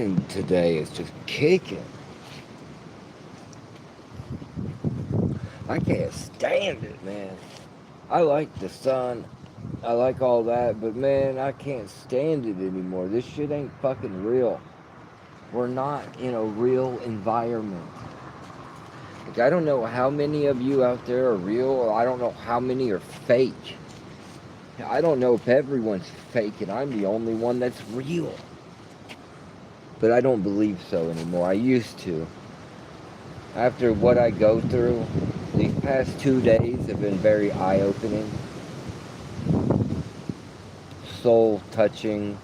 mind today is just kicking. I can't stand it, man. I like the sun. I like all that, but man, I can't stand it anymore. This shit ain't fucking real. We're not in a real environment. Like, I don't know how many of you out there are real, or I don't know how many are fake. I don't know if everyone's fake and I'm the only one that's real. But I don't believe so anymore. I used to. After what I go through, these past 2 days have been very eye-opening, soul-touching,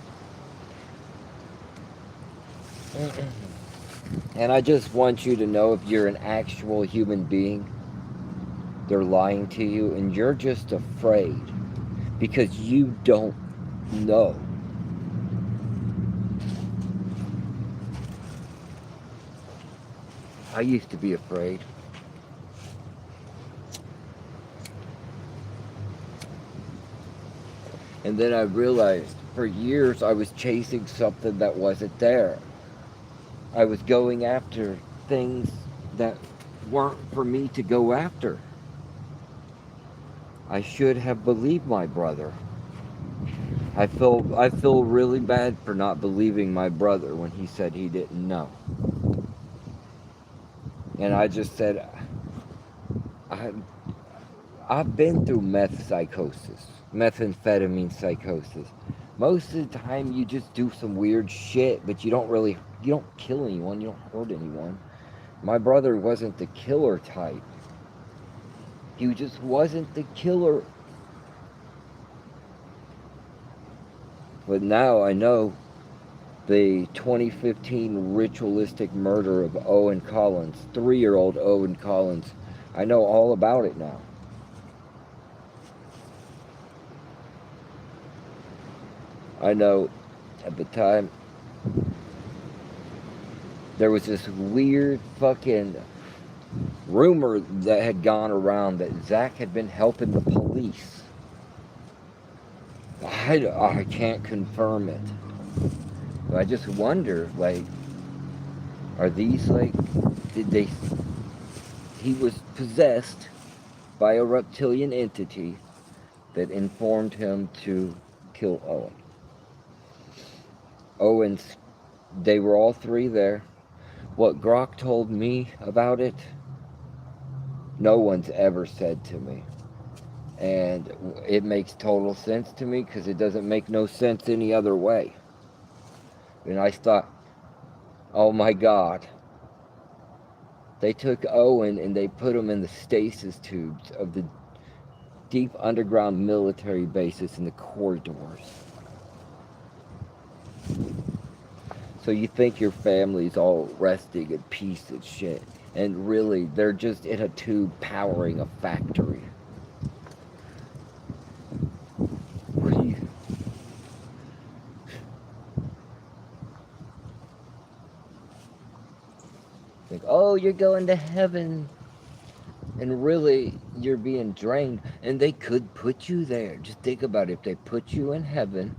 and I just want you to know if you're an actual human being, they're lying to you, and you're just afraid because you don't know. I used to be afraid. And then I realized for years I was chasing something that wasn't there. I was going after things that weren't for me to go after. I should have believed my brother. I feel really bad for not believing my brother when he said he didn't know. And I just said I I've been through meth psychosis, methamphetamine psychosis. Most of the time you just do some weird shit, but you don't kill anyone, you don't hurt anyone. My brother wasn't the killer type. He just wasn't the killer. But now I know the 2015 ritualistic murder of Owen Collins, 3-year-old Owen Collins. I know all about it now. I know at the time there was this weird fucking rumor that had gone around that Zach had been helping the police. I can't confirm it. But I just wonder, like, are these like, did they, he was possessed by a reptilian entity that informed him to kill Owen. Owens, they were all three there. What Grok told me about it, no one's ever said to me. And it makes total sense to me because it doesn't make no sense any other way. And I thought, oh my God. They took Owen and they put him in the stasis tubes of the deep underground military bases in the corridors. So you think your family's all resting in peace and shit. And really, they're just in a tube powering a factory. What do you... think, oh, you're going to heaven. And really, you're being drained. And they could put you there. Just think about it. If they put you in heaven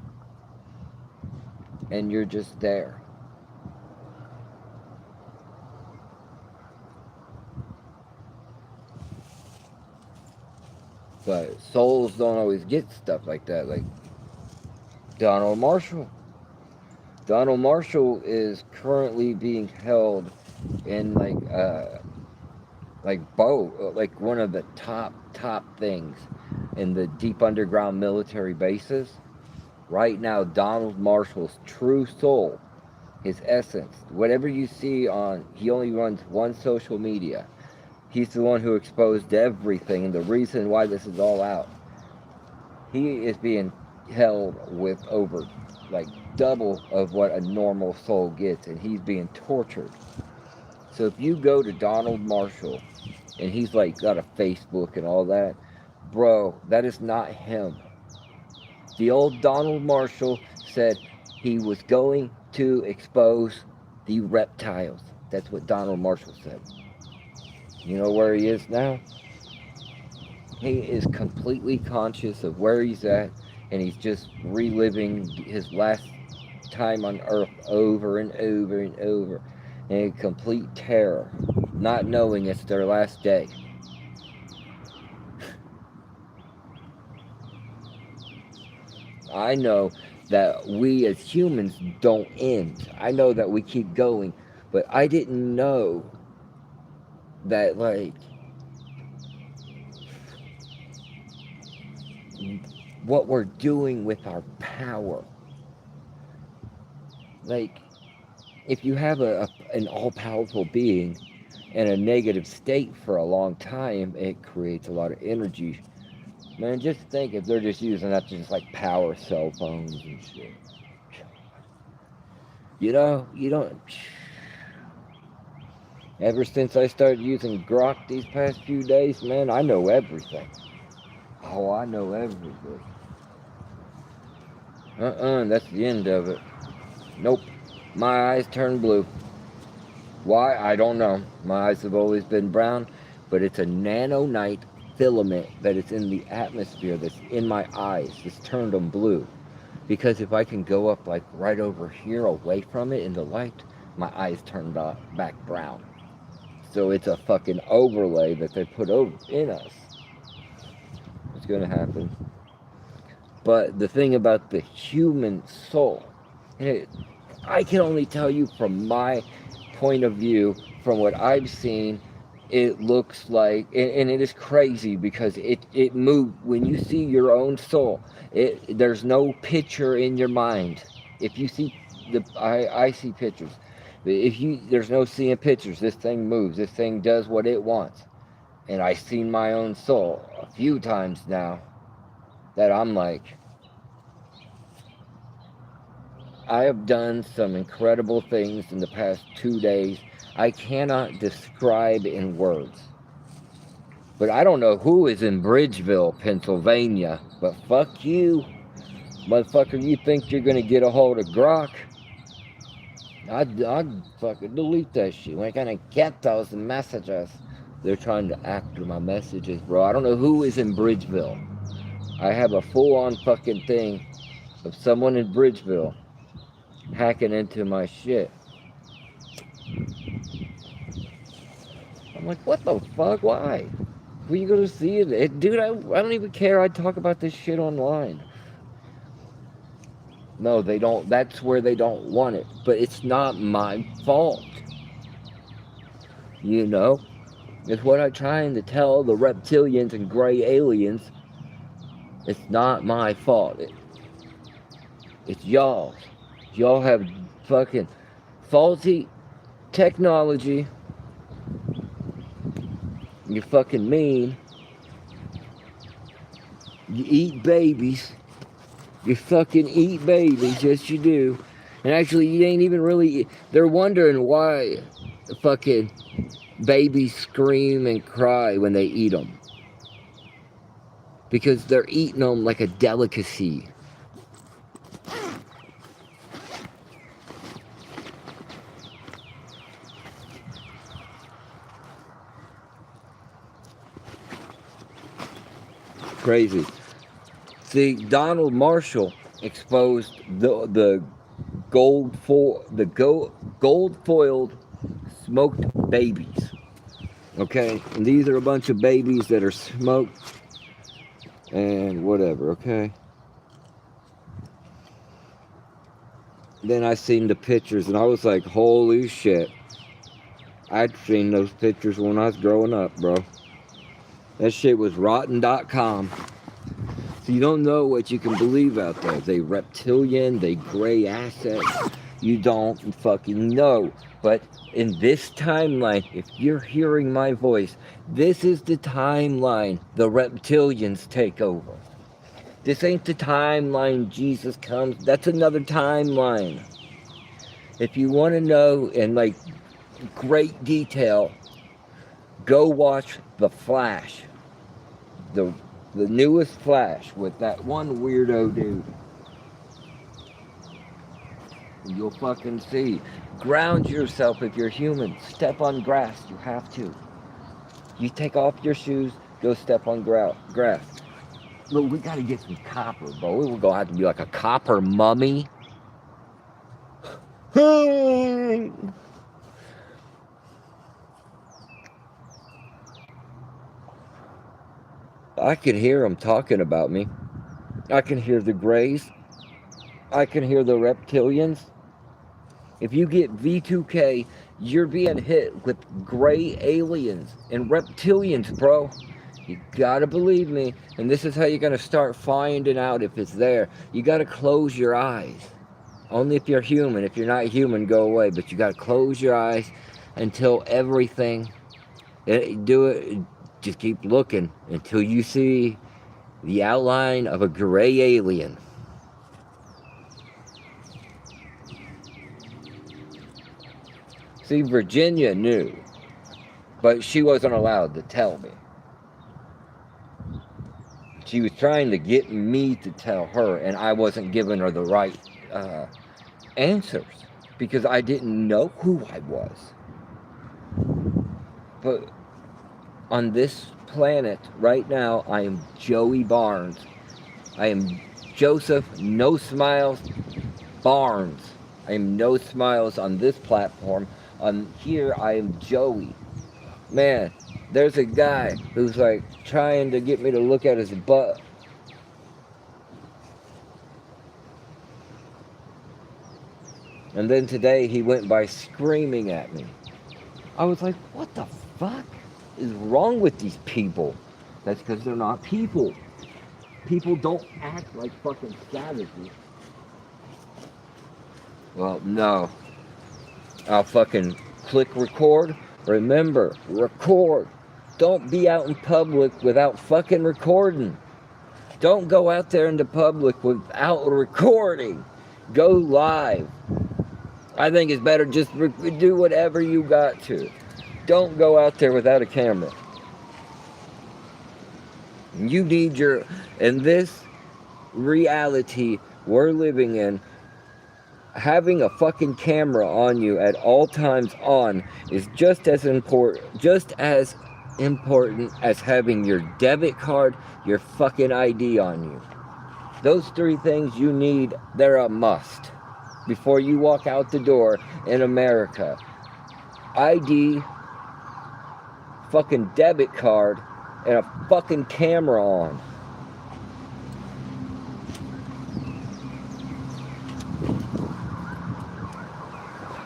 and you're just there. But souls don't always get stuff like that. Like Donald Marshall. Donald Marshall is currently being held in like one of the top things in the deep underground military bases. Right now, Donald Marshall's true soul, his essence, whatever you see on, he only runs one social media. He's the one who exposed everything and the reason why this is all out. He is being held with over like double of what a normal soul gets, and he's being tortured. So if you go to Donald Marshall and he's like got a Facebook and all that, bro, that is not him. The old Donald Marshall said he was going to expose the reptiles. That's what Donald Marshall said. You know where he is now? He is completely conscious of where he's at, and he's just reliving his last time on earth over and over and over in complete terror, not knowing it's their last day. I know that we as humans don't end. I know that we keep going, but I didn't know that, like, what we're doing with our power. Like, if you have an all-powerful being in a negative state for a long time, it creates a lot of energy. Man, just think if they're just using that to just like power cell phones and shit. You don't. Ever since I started using Grok these past few days, man, I know everything. Oh, I know everything. That's the end of it. Nope. My eyes turn blue. Why? I don't know. My eyes have always been brown, but it's a nanonite filament that is in the atmosphere that's in my eyes that's turned them blue. Because if I can go up like right over here away from it in the light, my eyes turn back brown. So it's a fucking overlay that they put over in us. It's gonna happen. But the thing about the human soul, I can only tell you from my point of view, from what I've seen, it looks like, and it is crazy because it moves when you see your own soul. There's no picture in your mind. If you see I see pictures. There's no seeing pictures. This thing moves. This thing does what it wants. And I've seen my own soul a few times now that I'm like, I have done some incredible things in the past 2 days I cannot describe in words. But I don't know who is in Bridgeville, Pennsylvania, but fuck you. Motherfucker, you think you're gonna get a hold of Grok? I'd fucking delete that shit. We're gonna get those messages. They're trying to act through my messages, bro. I don't know who is in Bridgeville. I have a full-on fucking thing of someone in Bridgeville hacking into my shit. I'm like, what the fuck? Why? Where you gonna see it? Dude, I don't even care. I talk about this shit online. No, they don't. That's where they don't want it. But it's not my fault. You know? It's what I'm trying to tell the reptilians and gray aliens. It's not my fault. It's y'all. Y'all have fucking faulty technology. You're fucking mean. You eat babies. You fucking eat babies, yes you do. And actually, you ain't even really... They're wondering why the fucking babies scream and cry when they eat them. Because they're eating them like a delicacy. Crazy. See, Donald Marshall exposed the gold foiled smoked babies. Okay, and these are a bunch of babies that are smoked and whatever. Okay. Then I seen the pictures and I was like, holy shit! I'd seen those pictures when I was growing up, bro. That shit was rotten.com. So you don't know what you can believe out there. They reptilian, they gray assets. You don't fucking know. But in this timeline, if you're hearing my voice, this is the timeline the reptilians take over. This ain't the timeline Jesus comes. That's another timeline. If you want to know in like great detail, go watch The Flash. The newest Flash with that one weirdo dude. You'll fucking see. Ground yourself if you're human. Step on grass. You have to. You take off your shoes, go step on grass. Look, we gotta get some copper, bro. We're gonna have to be like a copper mummy. I can hear them talking about me. I can hear the Greys. I can hear the Reptilians. If you get V2K, you're being hit with gray aliens and reptilians, bro. You gotta believe me. And this is how you're gonna start finding out if it's there. You gotta close your eyes. Only if you're human. If you're not human, go away. But you gotta close your eyes until everything. Do it. Just keep looking until you see the outline of a gray alien. See, Virginia knew, but she wasn't allowed to tell me. She was trying to get me to tell her, and I wasn't giving her the right answers because I didn't know who I was. But on this planet right now, I am Joey Barnes. I am Joseph No Smiles Barnes. I am No Smiles on this platform. On here, I am Joey. Man, there's a guy who's like trying to get me to look at his butt. And then today he went by screaming at me. I was like, what the fuck is wrong with these people? That's because they're not people. People don't act like fucking savages. Well, no. I'll fucking click record. Remember, record. Don't be out in public without fucking recording. Don't go out there in the public without recording. Go live. I think it's better just do whatever you got to. Don't go out there without a camera. You need in this reality we're living in, having a fucking camera on you at all times on is just as important as having your debit card, your fucking ID on you. Those three things you need, they're a must before you walk out the door in America. ID, fucking debit card, and a fucking camera on.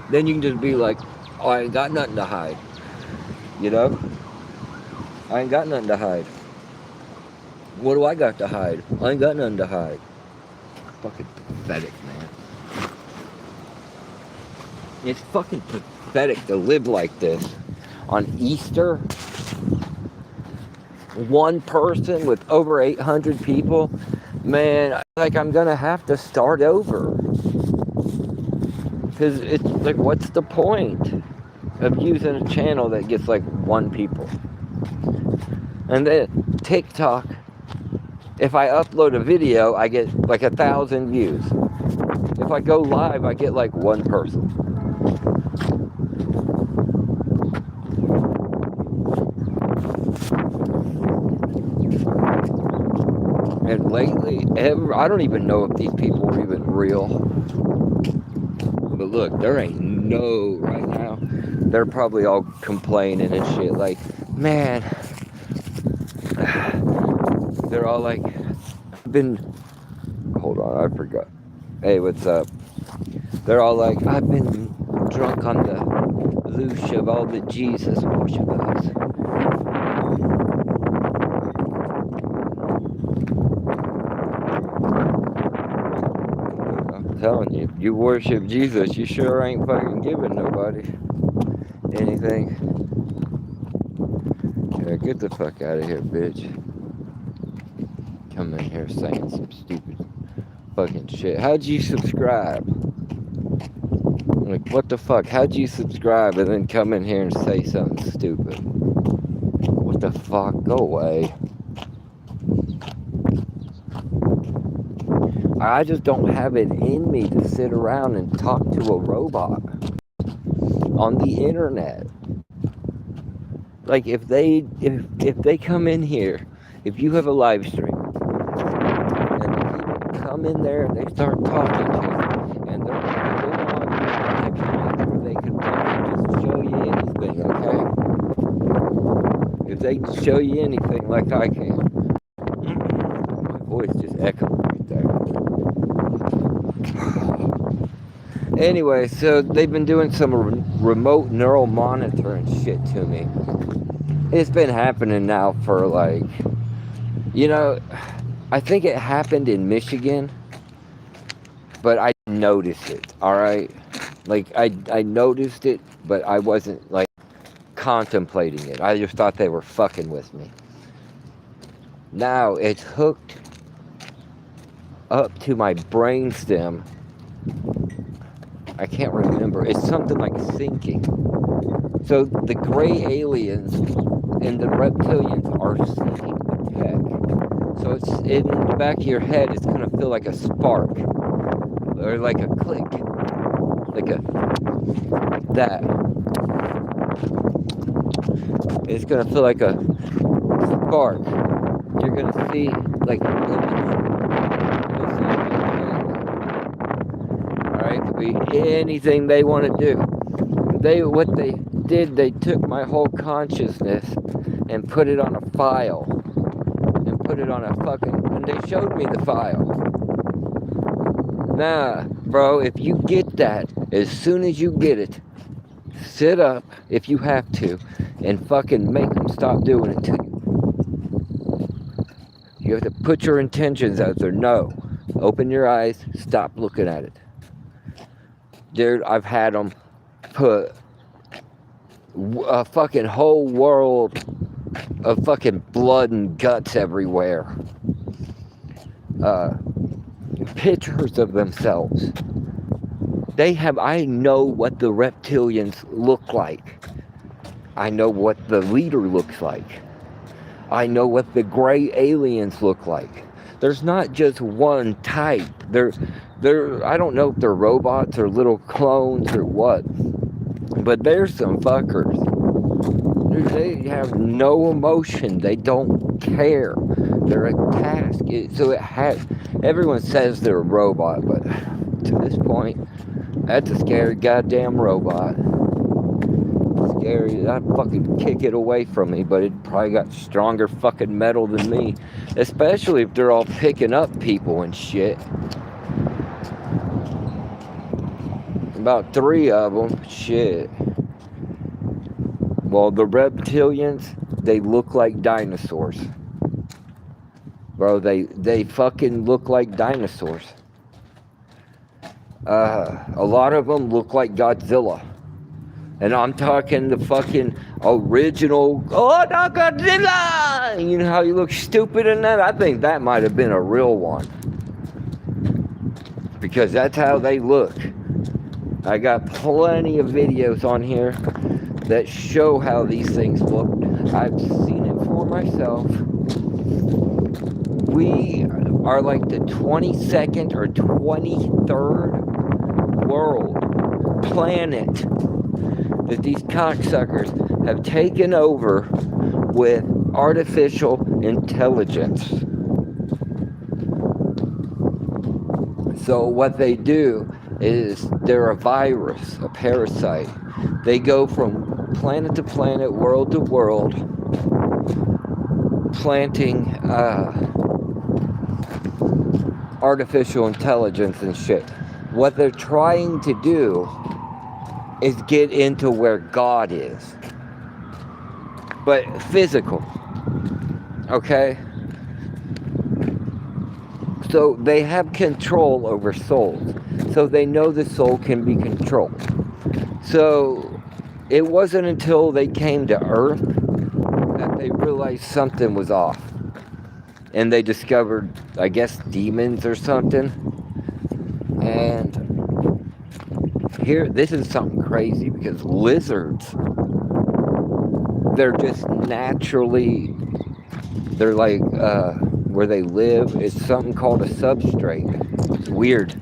Then you can just be like, oh, I ain't got nothing to hide. You know? I ain't got nothing to hide. What do I got to hide? I ain't got nothing to hide. Fucking pathetic, man. It's fucking pathetic to live like this. On Easter, one person with over 800 people, man, like I'm gonna have to start over. Because it's like, what's the point of using a channel that gets like one people? And then TikTok, if I upload a video, I get like 1,000 views. If I go live, I get like one person. And lately, I don't even know if these people are even real. But look, there ain't no right now. They're probably all complaining and shit like, man. They're all like, hold on, I forgot. Hey, what's up? They're all like, I've been drunk on the loosh of all the Jesus worshippers. I'm telling you, you worship Jesus, you sure ain't fucking giving nobody anything. Yeah, get the fuck out of here, bitch. Come in here saying some stupid fucking shit. How'd you subscribe? Like, what the fuck? How'd you subscribe and then come in here and say something stupid? What the fuck? Go away. I just don't have it in me to sit around and talk to a robot on the internet. Like, if they come in here, if you have a live stream, and people come in there and they start talking to you, and they're on if they can show you anything like I can. My voice just echoed right there. Anyway, so they've been doing some remote neural monitoring shit to me. It's been happening now for like, you know, I think it happened in Michigan, but I noticed it, alright? Like, I noticed it, but I wasn't, like, contemplating it. I just thought they were fucking with me. Now, it's hooked up to my brainstem. I can't remember. It's something like syncing. So, the gray aliens and the reptilians are syncing the tech. So, it's in the back of your head, it's going to feel like a spark. Or like a click. Like that. It's gonna feel like a spark. You're gonna see like an image. Alright, it could be anything they want to do. What they did, they took my whole consciousness and put it on a file. And put it on a and they showed me the file. Nah, bro, if you get that, as soon as you get it, sit up if you have to and fucking make them stop doing it to you. You have to put your intentions out there. No. Open your eyes. Stop looking at it. Dude, I've had them put a fucking whole world of fucking blood and guts everywhere. Pictures of themselves. I know what the reptilians look like. I know what the leader looks like. I know what the gray aliens look like. There's not just one type. I don't know if they're robots or little clones or what. But there's some fuckers. They have no emotion. They don't care. They're a task. Everyone says they're a robot, but to this point, that's a scary goddamn robot. Scary. I'd fucking kick it away from me, but it probably got stronger fucking metal than me. Especially if they're all picking up people and shit. About 3 of them. Shit. Well, the reptilians, they look like dinosaurs. Bro, they fucking look like dinosaurs. A lot of them look like Godzilla. And I'm talking the fucking original, oh, no, Godzilla! You know how you look stupid in that? I think that might have been a real one. Because that's how they look. I got plenty of videos on here that show how these things look. I've seen it for myself. We are like the 22nd or 23rd planet that these cocksuckers have taken over with artificial intelligence. So what they do is they're a virus, a parasite. They go from planet to planet, world to world, planting artificial intelligence and shit. What they're trying to do is get into where God is. But physical. Okay? So they have control over souls. So they know the soul can be controlled. So it wasn't until they came to Earth that they realized something was off. And they discovered, I guess, demons or something. And this is something crazy because lizards, they're just naturally, they're like, where they live, it's something called a substrate. It's weird.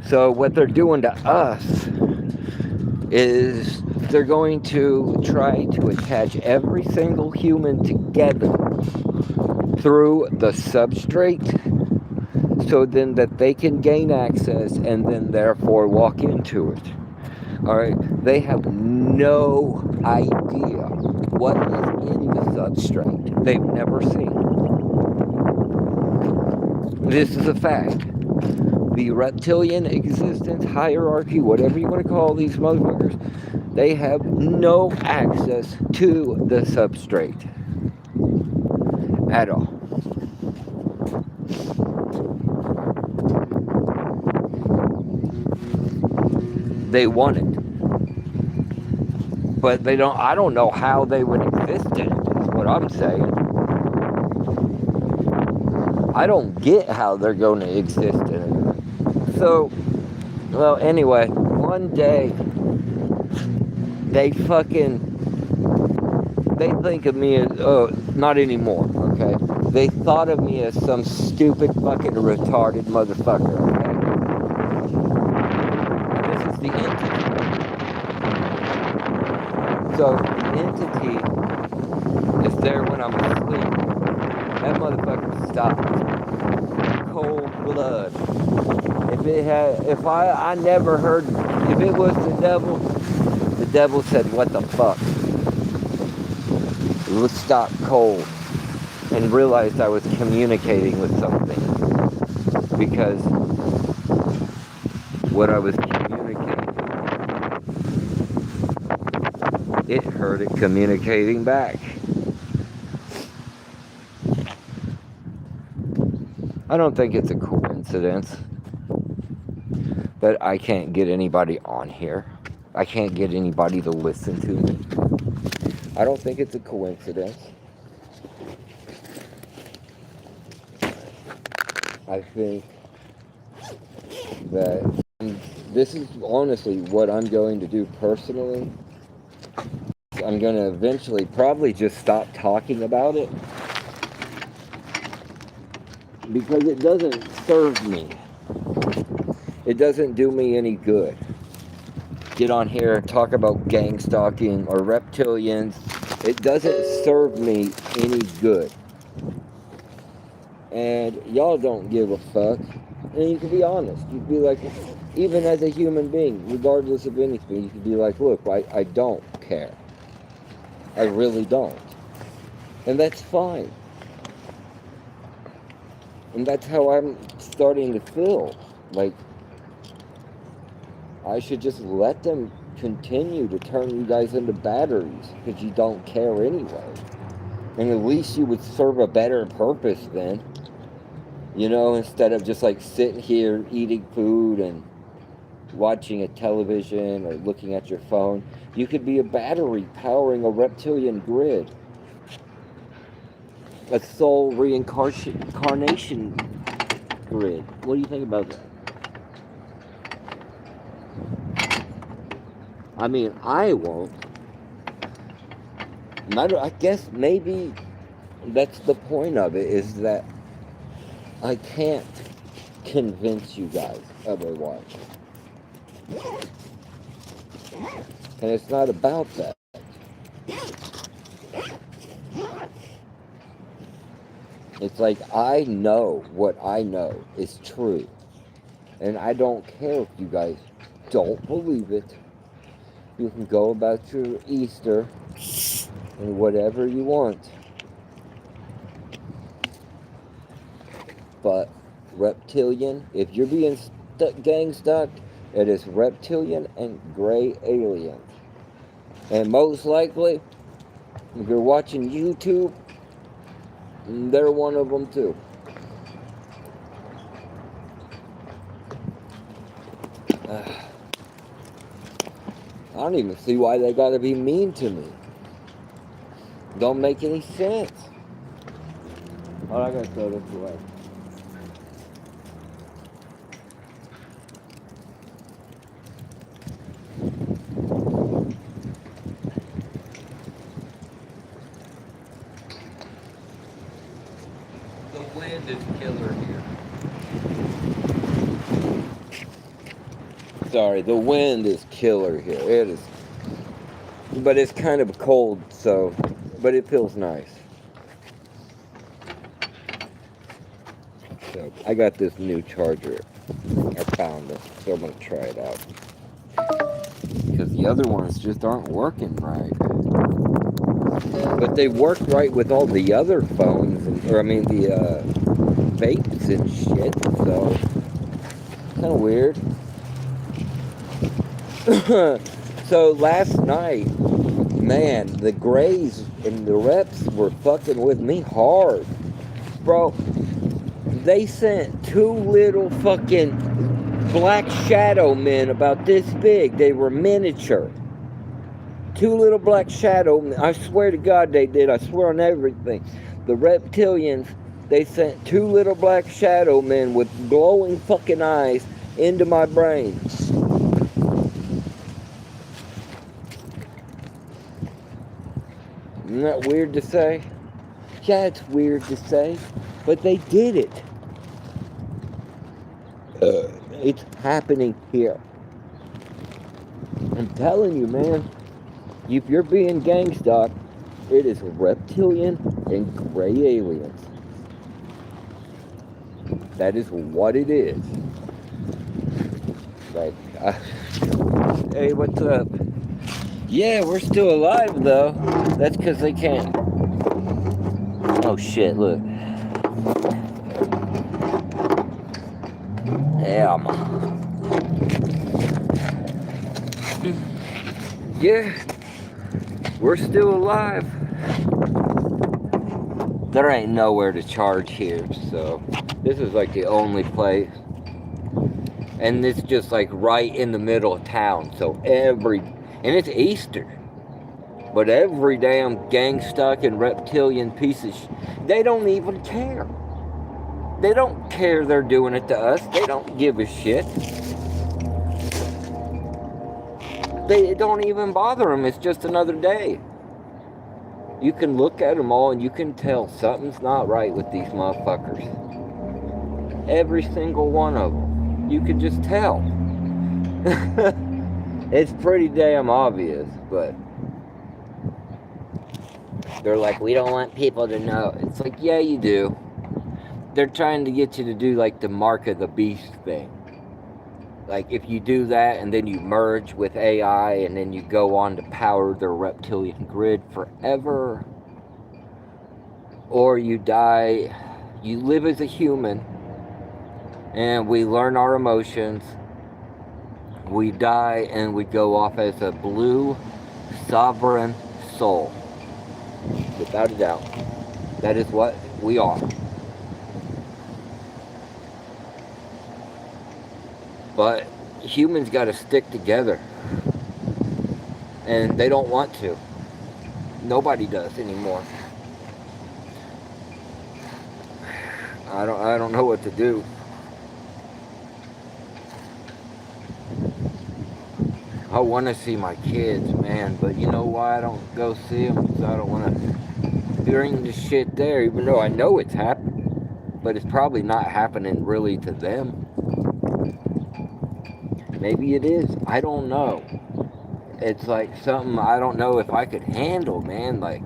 So what they're doing to us is they're going to try to attach every single human together through the substrate, so then that they can gain access and then therefore walk into it. Alright, they have no idea what is in the substrate they've never seen. This is a fact. The reptilian existence hierarchy, whatever you want to call these motherfuckers, they have no access to the substrate at all. They want it, but they don't. I don't know how they would exist in it, is what I'm saying. I don't get how they're going to exist in it. So, well, anyway, one day they think of me as, not anymore, okay? They thought of me as some stupid fucking retarded motherfucker, okay? This is the entity. So, the entity is there when I'm asleep. That motherfucker stopped. Cold blood. If I never heard, if it was the devil said, what the fuck? It would stop cold and realized I was communicating with something. Because what I was communicating, it heard it communicating back. I don't think it's a coincidence, but I can't get anybody on here. I can't get anybody to listen to me. I don't think it's a coincidence. I think that this is honestly what I'm going to do personally. I'm going to eventually probably just stop talking about it, because it doesn't serve me. It doesn't do me any good. Get on here and talk about gangstalking or reptilians. It doesn't serve me any good. And y'all don't give a fuck. And you can be honest. You can be like, even as a human being, regardless of anything, you can be like, look, I don't care. I really don't. And that's fine. And that's how I'm starting to feel. Like, I should just let them continue to turn you guys into batteries, because you don't care anyway. And at least you would serve a better purpose then. You know, instead of just like sitting here eating food and watching a television or looking at your phone, you could be a battery powering a reptilian grid. A soul reincarnation grid. What do you think about that? I mean, I won't. I guess maybe that's the point of it, is that I can't convince you guys otherwise. And it's not about that. It's like, I know what I know is true. And I don't care if you guys don't believe it. You can go about your Easter and whatever you want. But reptilian, if you're being gang stuck, it is reptilian and gray aliens. And most likely, if you're watching YouTube, they're one of them too. I don't even see why they gotta be mean to me. Don't make any sense. Oh, I gotta throw this away. The wind is killer here. Sorry, the wind is killer here. It is. But it's kind of cold, so, but it feels nice. So, I got this new charger. I found it, so I'm going to try it out. Because the other ones just aren't working right. but they work right with all the other phones, or I mean the vapes and shit. So kind of weird. So last night, man, the Greys and the Reps were fucking with me hard, bro. They sent two little fucking black shadow men about this big. They were miniature. Two little black shadow men. I swear to God they did. I swear on everything. The Reptilians, they sent two little black shadow men with glowing fucking eyes into my brain. Isn't that weird to say? Yeah, it's weird to say, but they did it. It's happening here. I'm telling you, man. If you're being gangstalked, it is reptilian and gray aliens. That is what it is. Like, hey, what's up? Yeah, we're still alive, though. That's because they can't. Oh, shit, look. Damn. Yeah, we're still alive. There ain't nowhere to charge here, so this is like the only place. And it's just like right in the middle of town, so and it's Easter. But every damn gangstalking reptilian piece of they don't even care. They don't care they're doing it to us. They don't give a shit. They don't even bother them. It's just another day. You can look at them all and you can tell something's not right with these motherfuckers. Every single one of them. You can just tell. It's pretty damn obvious, but they're like, we don't want people to know. It's like, yeah, you do. They're trying to get you to do like the mark of the beast thing. Like if you do that and then you merge with AI and then you go on to power their reptilian grid forever, or you die, you live as a human and we learn our emotions, we die and we go off as a blue sovereign soul. Without a doubt, that is what we are. But humans got to stick together, and they don't want to. Nobody does anymore. I don't know what to do. I want to see my kids, man, but you know why I don't go see them? Because I don't want to bring the shit there, even though I know it's happening. But it's probably not happening really to them. Maybe it is. I don't know. It's like something I don't know if I could handle, man. Like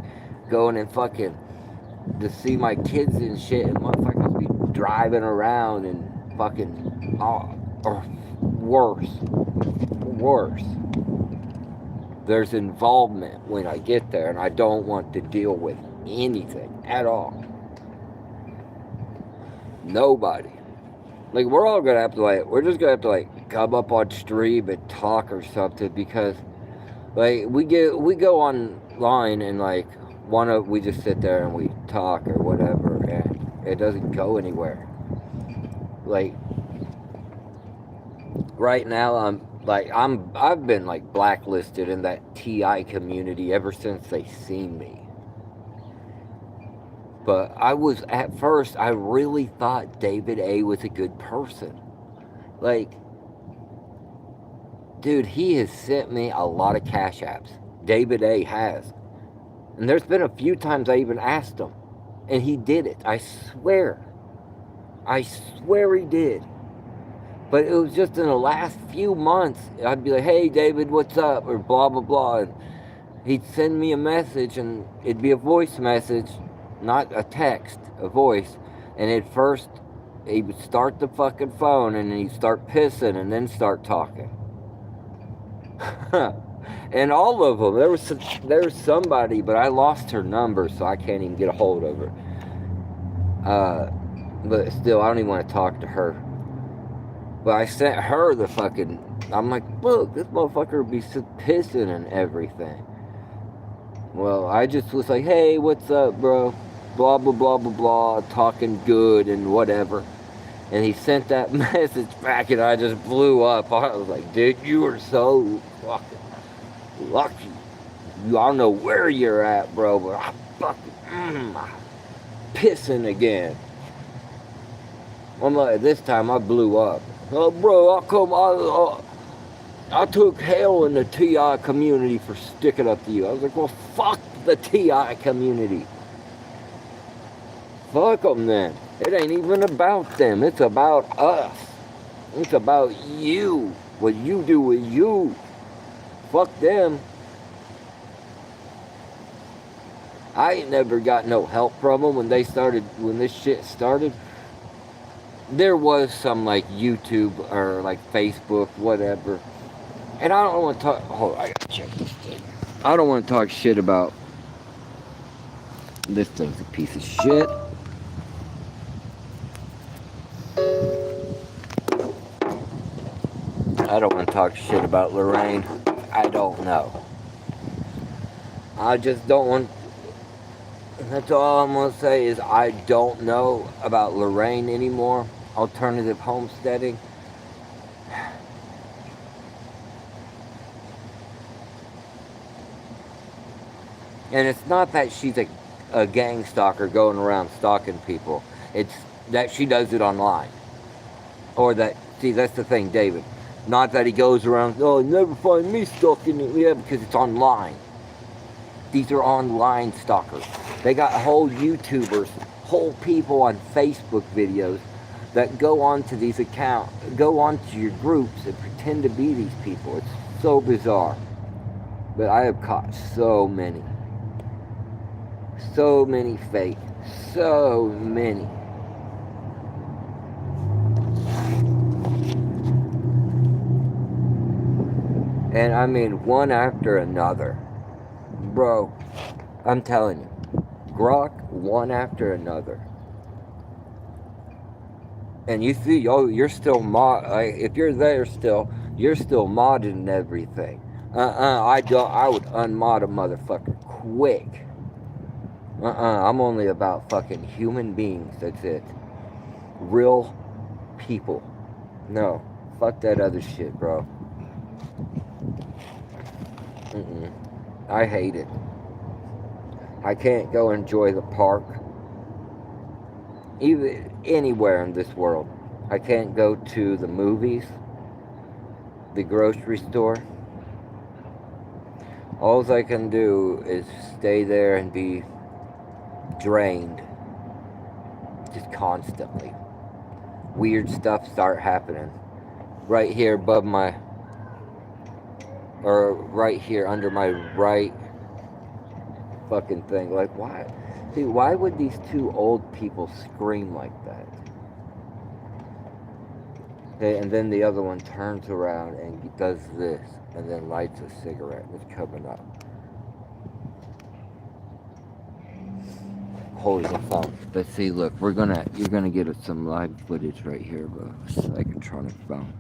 going and fucking to see my kids and shit, and motherfuckers be driving around and fucking, or worse. There's involvement when I get there, and I don't want to deal with anything at all. Nobody. Like, we're all gonna have to, like, we're just gonna have to, like, come up on stream and talk or something, because, like, we go online and, like, we just sit there and we talk or whatever, and it doesn't go anywhere. Like, right now, I've been, like, blacklisted in that TI community ever since they seen me. But at first, I really thought David A. was a good person. Like, dude, he has sent me a lot of cash apps. David A. has. And there's been a few times I even asked him. And he did it. I swear he did. But it was just in the last few months, I'd be like, hey, David, what's up? Or blah, blah, blah. And he'd send me a message, and it'd be a voice message. Not a text, a voice. And at first, he would start the fucking phone, and then he'd start pissing, and then start talking. And all of them. There was somebody, but I lost her number, so I can't even get a hold of her. But still, I don't even want to talk to her. But I sent her the fucking. I'm like, look, this motherfucker be pissing and everything. Well, I just was like, hey, what's up, bro? Blah, blah, blah, blah, blah, talking good and whatever. And he sent that message back, and I just blew up. I was like, dude, you are so fucking lucky. I don't know where you're at, bro, but I'm fucking pissing again. I'm like, this time I blew up. Oh, bro, I took hell in the TI community for sticking up to you. I was like, well, fuck the TI community. Fuck them then. It ain't even about them. It's about us. It's about you. What you do with you. Fuck them. I ain't never got no help from them when this shit started. There was some like YouTube or like Facebook, whatever. And I don't want to talk. Hold on, I gotta check this thing. I don't want to talk shit about. This thing's a piece of shit. I don't want to talk shit about Lorraine. I don't know. I just don't want. That's all I'm going to say is I don't know about Lorraine anymore. Alternative homesteading. And it's not that she's a gang stalker going around stalking people. It's that she does it online. Or that, see, that's the thing, David. Not that he goes around, oh, never find me stalking it. Yeah, because it's online. These are online stalkers. They got whole YouTubers, whole people on Facebook videos that go onto these accounts, go onto your groups and pretend to be these people. It's so bizarre. But I have caught so many. So many fake. So many. And I mean, one after another. Bro, I'm telling you. Grok, one after another. And you see, oh, you're still if you're there still, you're still modding and everything. I would unmod a motherfucker quick. I'm only about fucking human beings, that's it. Real people. No, fuck that other shit, bro. I hate it. I can't go enjoy the park. Even anywhere in this world. I can't go to the movies, the grocery store. All I can do is stay there and be drained. Just constantly. Weird stuff start happening. Right here above my, or right here under my right fucking thing. Like, why? See, why would these two old people scream like that? Okay, and then the other one turns around and does this, and then lights a cigarette. It's coming up. Holy the phone. But see, look, you're gonna get some live footage right here of a psychotronic phone.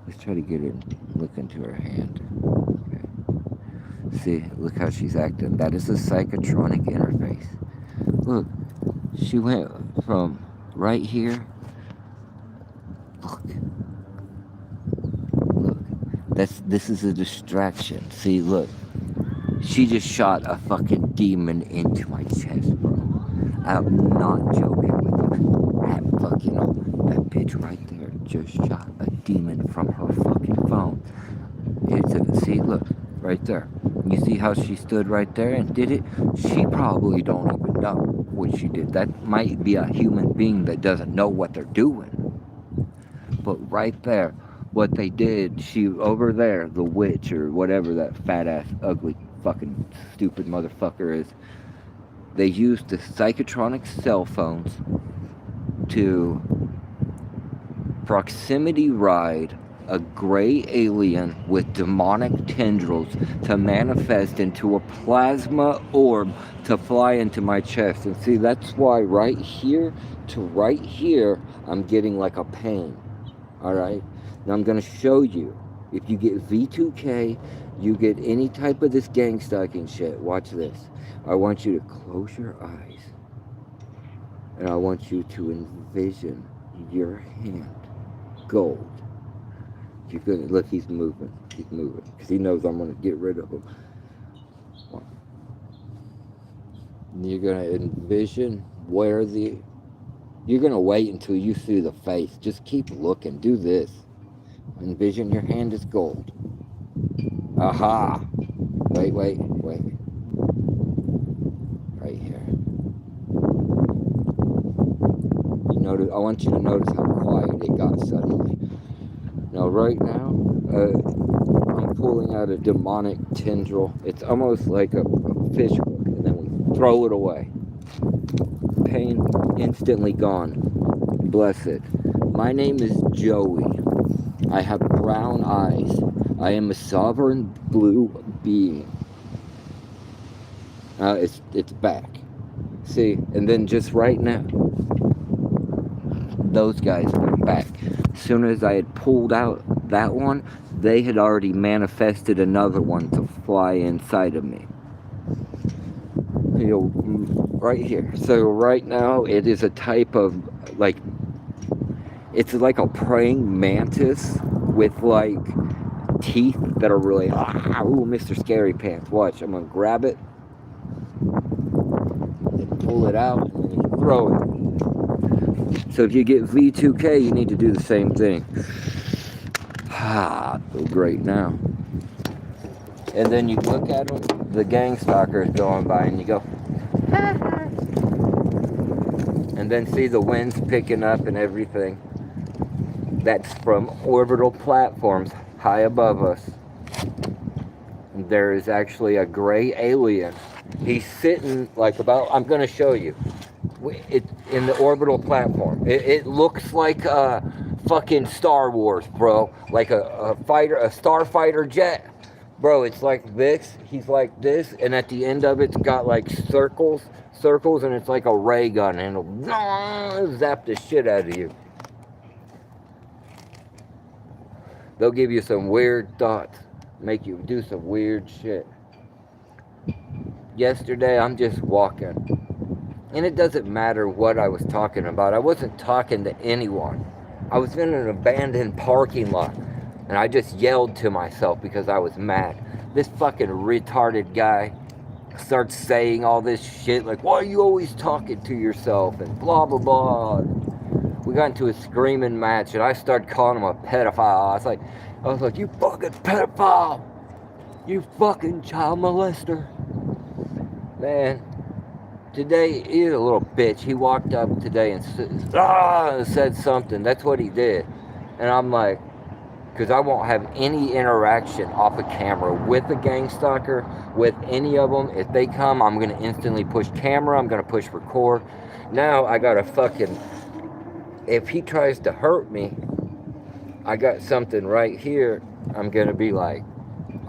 Let's try to get it. Look into her hand. Okay. See, look how she's acting. That is a psychotronic interface. Look, she went from right here. Look. This is a distraction. See, look. She just shot a fucking demon into my chest, bro. I'm not joking with you. That bitch right there just shot a demon from her fucking phone. See, look, right there. You see how she stood right there and did it? She probably don't even know what she did. That might be a human being that doesn't know what they're doing. But right there, what they did, over there, the witch or whatever that fat ass, ugly, fucking stupid motherfucker is, they used the psychotronic cell phones to proximity ride a gray alien with demonic tendrils to manifest into a plasma orb to fly into my chest. And see, that's why right here to right here, I'm getting like a pain. Alright? Now I'm going to show you. If you get V2K, you get any type of this gangstalking shit. Watch this. I want you to close your eyes. And I want you to envision your hand gold. You're gonna look, he's moving. He's moving. Because he knows I'm gonna get rid of him. You're gonna envision where you're gonna wait until you see the face. Just keep looking. Do this. Envision your hand is gold. Aha! Wait. Right here. You notice, I want you to notice how quiet it got suddenly. Now, right now, I'm pulling out a demonic tendril. It's almost like a fish hook, and then we throw it away. Pain instantly gone. Blessed. My name is Joey. I have brown eyes. I am a sovereign blue being. It's back. See, and then just right now, those guys went back. As soon as I had pulled out that one, they had already manifested another one to fly inside of me. You know, right here. So right now, it is a type of, like, it's like a praying mantis with, like, teeth that are really, ooh, Mr. Scary Pants. Watch, I'm going to grab it, and pull it out, and then throw it. So if you get V2K, you need to do the same thing. Feel great now. And then you look at them, the gang stalkers going by, and you go, and then see the winds picking up and everything. That's from orbital platforms high above us. There is actually a gray alien. He's sitting like about, I'm going to show you. It in the orbital platform. It looks like fucking Star Wars, bro. Like a starfighter jet. Bro, it's like this. He's like this, and at the end of it's got like circles, and it's like a ray gun, and it'll zap the shit out of you. They'll give you some weird thoughts, make you do some weird shit. Yesterday, I'm just walking, and it doesn't matter what I was talking about. I wasn't talking to anyone. I was in an abandoned parking lot, and I just yelled to myself because I was mad. This fucking retarded guy starts saying all this shit, like, why are you always talking to yourself, and blah, blah, blah. We got into a screaming match, and I started calling him a pedophile. I was like, you fucking pedophile! You fucking child molester! Man, today, he's a little bitch. He walked up today and said something. That's what he did. And I'm like, because I won't have any interaction off of camera with a gang stalker, with any of them. If they come, I'm going to instantly push camera. I'm going to push record. Now I got to fucking, if he tries to hurt me, I got something right here. I'm going to be like,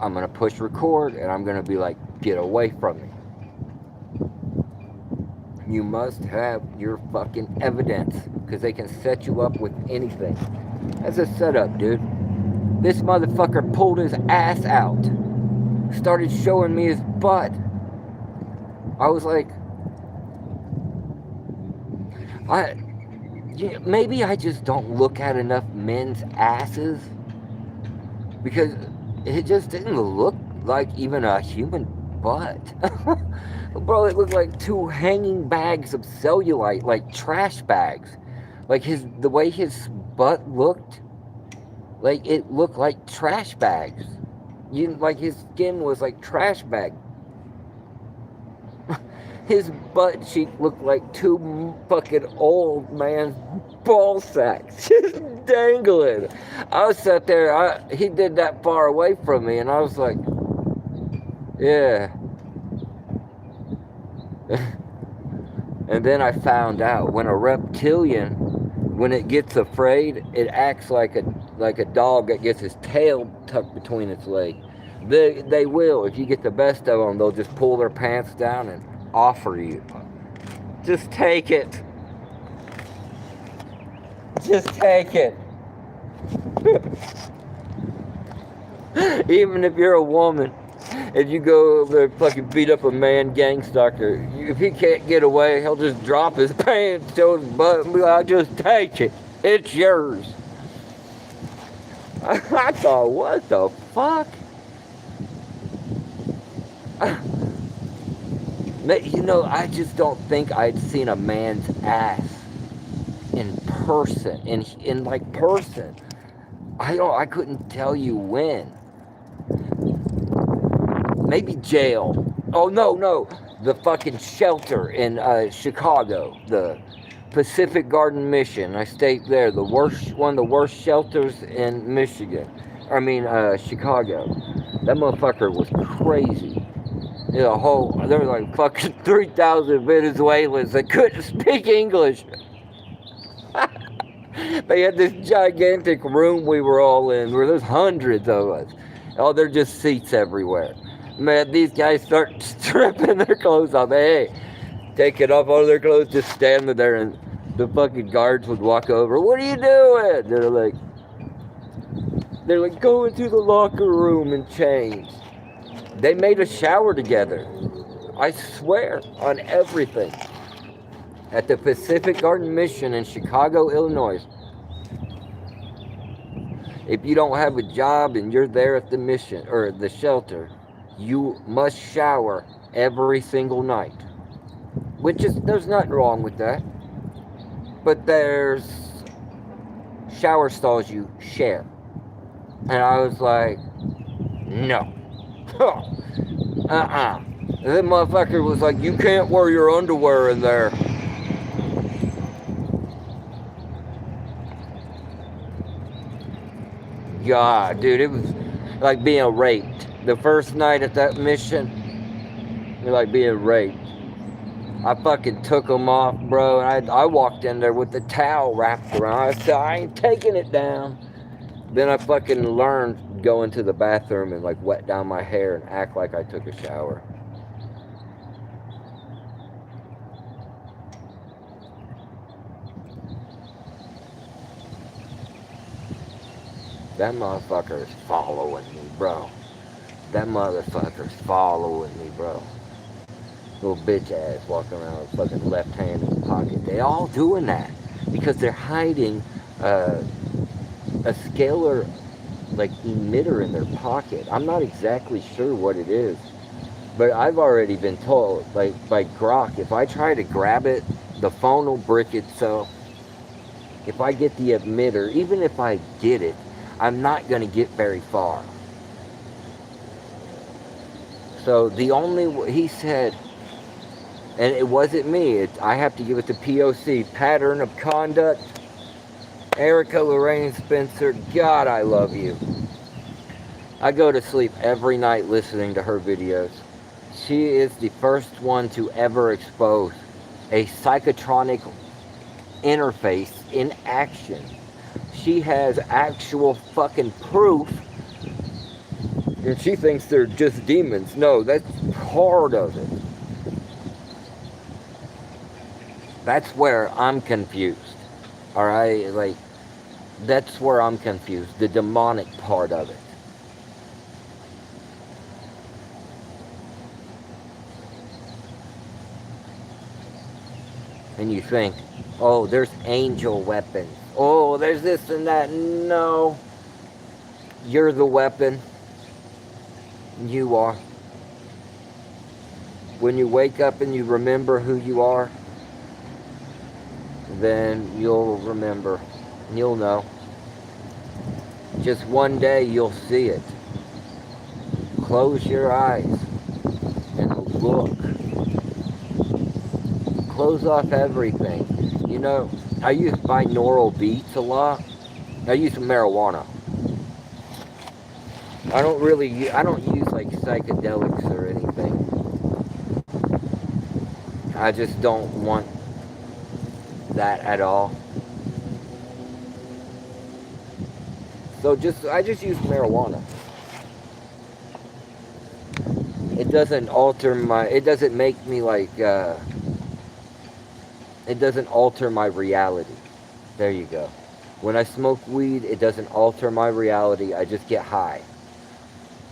I'm going to push record, and I'm going to be like, get away from me. You must have your fucking evidence, because they can set you up with anything. That's a setup, dude. This motherfucker pulled his ass out, started showing me his butt. I was like, maybe I just don't look at enough men's asses, because it just didn't look like even a human butt. Bro, it looked like two hanging bags of cellulite, like trash bags. Like the way his butt looked, like it looked like trash bags. Like his skin was like trash bag. His butt cheek looked like two fucking old man's ball sacks just dangling. I was sat there, he did that far away from me, and I was like, yeah. And then I found out when a reptilian, when it gets afraid, it acts like like a dog that gets his tail tucked between its legs. They will. If you get the best of them, they'll just pull their pants down and offer you. Just take it. Just take it. Even if you're a woman, if you go over there and fucking beat up a man gangstalker, if he can't get away, he'll just drop his pants, show his butt, and be like, "I'll just take it. It's yours." I thought, what the fuck? You know, I just don't think I'd seen a man's ass in person, in like person. I couldn't tell you when. Maybe jail. Oh no, the fucking shelter in Chicago, the Pacific Garden Mission. I stayed there. One of the worst shelters in Michigan. Chicago. That motherfucker was crazy. There were like fucking 3,000 Venezuelans that couldn't speak English. They had this gigantic room we were all in where there's hundreds of us. Oh, they're just seats everywhere. Man, these guys start stripping their clothes off. Hey, taking off all their clothes, just standing there, and the fucking guards would walk over. "What are you doing?" They're like, "Go into the locker room and change." They made a shower together. I swear on everything. At the Pacific Garden Mission in Chicago, Illinois. If you don't have a job and you're there at the mission or the shelter, you must shower every single night. There's nothing wrong with that. But there's shower stalls you share. And I was like, no. And that motherfucker was like, "You can't wear your underwear in there." God, dude, it was like being raped. The first night at that mission, it was like being raped. I fucking took them off, bro, and I walked in there with the towel wrapped around. I said, "I ain't taking it down." Then I fucking learned go into the bathroom and like wet down my hair and act like I took a shower. That motherfucker is following me, bro. That motherfucker's following me, bro. Little bitch ass walking around with fucking left hand in the pocket. They all doing that because they're hiding a scalar like emitter in their pocket. I'm not exactly sure what it is, but I've already been told, like by Grok, if I try to grab it, the phone will brick itself. If I get the emitter, even if I get it, I'm not going to get very far. So he said, and it wasn't me, I have to give it to POC, pattern of conduct. Erica Lorraine Spencer, God, I love you. I go to sleep every night listening to her videos. She is the first one to ever expose a psychotronic interface in action. She has actual fucking proof. And she thinks they're just demons. No, that's part of it. That's where I'm confused. Alright? Like, that's where I'm confused. The demonic part of it. And you think, oh, there's angel weapons. Oh, there's this and that. No. You're the weapon. You are. When you wake up and you remember who you are, then you'll remember. You'll know. Just one day you'll see it. Close your eyes and look. Close off everything. You know, I use binaural beats a lot. I use marijuana. I don't use like psychedelics or anything. I just don't want that at all. So I just use marijuana. It doesn't alter my, it doesn't make me like, it doesn't alter my reality. There you go. When I smoke weed, it doesn't alter my reality. I just get high.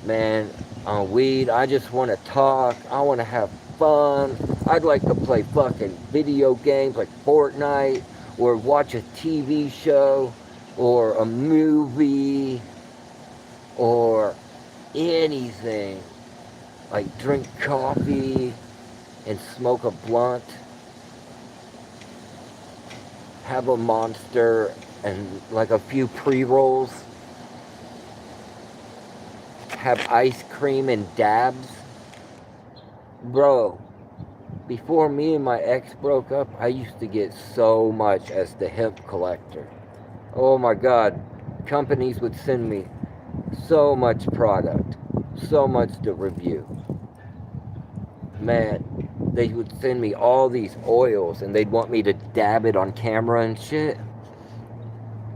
Man, on weed, I just want to talk. I want to have fun. I'd like to play fucking video games like Fortnite, or watch a TV show, or a movie, or anything. Like drink coffee and smoke a blunt, have a Monster and like a few pre-rolls, have ice cream and dabs. Bro, before me and my ex broke up, I used to get so much as the hemp collector. Oh my God, companies would send me so much product, so much to review. Man, they would send me all these oils and they'd want me to dab it on camera and shit.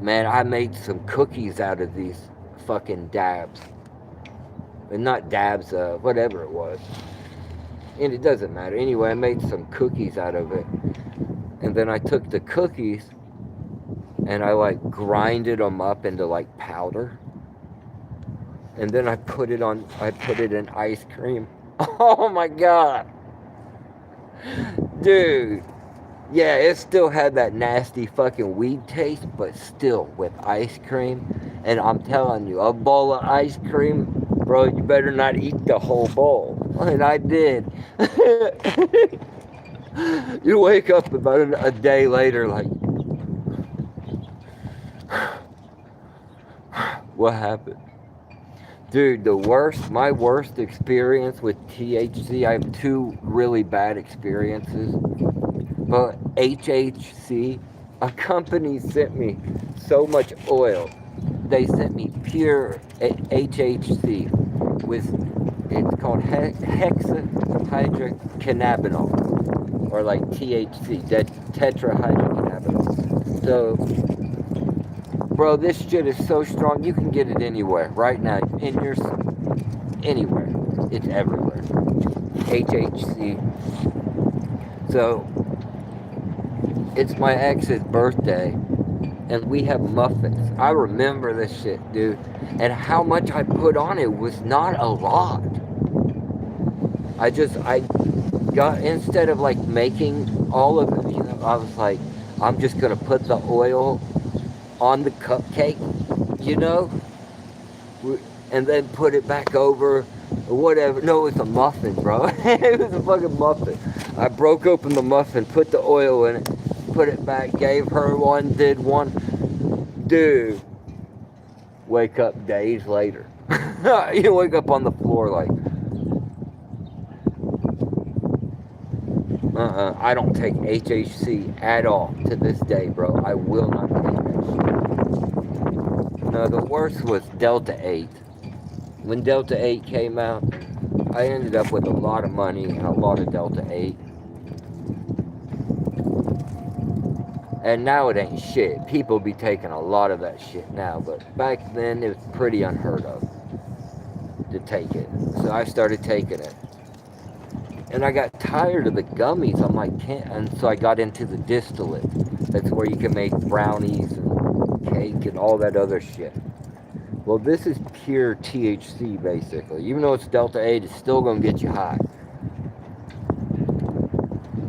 Man, I made some cookies out of these fucking dabs. And not dabs, whatever it was. And it doesn't matter. Anyway, I made some cookies out of it. And then I took the cookies and I like grinded them up into like powder. And then I put it in ice cream. Oh my God. Dude. Yeah, it still had that nasty fucking weed taste, but still with ice cream. And I'm telling you, a bowl of ice cream, bro, you better not eat the whole bowl. And I did. You wake up about a day later like, what happened? Dude, my worst experience with THC, I have two really bad experiences. But HHC, a company sent me so much oil. They sent me pure HHC with, it's called hexahydrocannabinol, or like THC, tetrahydrocannabinol. So, bro, this shit is so strong, you can get it anywhere, right now, anywhere. It's everywhere. HHC. So, it's my ex's birthday, and we have muffins. I remember this shit, dude. And how much I put on it was not a lot. I got, instead of like making all of it, I was like, I'm just gonna put the oil on the cupcake, and then put it back over, or whatever. No, it was a muffin, bro. It was a fucking muffin. I broke open the muffin, put the oil in it, put it back, gave her one, did one. Dude, wake up days later. You wake up on the floor like, I don't take HHC at all to this day, bro. I will not take that shit. No, the worst was Delta 8. When Delta 8 came out, I ended up with a lot of money and a lot of Delta 8. And now it ain't shit. People be taking a lot of that shit now, but back then it was pretty unheard of to take it. So I started taking it. And I got tired of the gummies. I'm like, and so I got into the distillate. That's where you can make brownies and cake and all that other shit. Well, this is pure THC, basically. Even though it's Delta 8, it's still gonna get you high.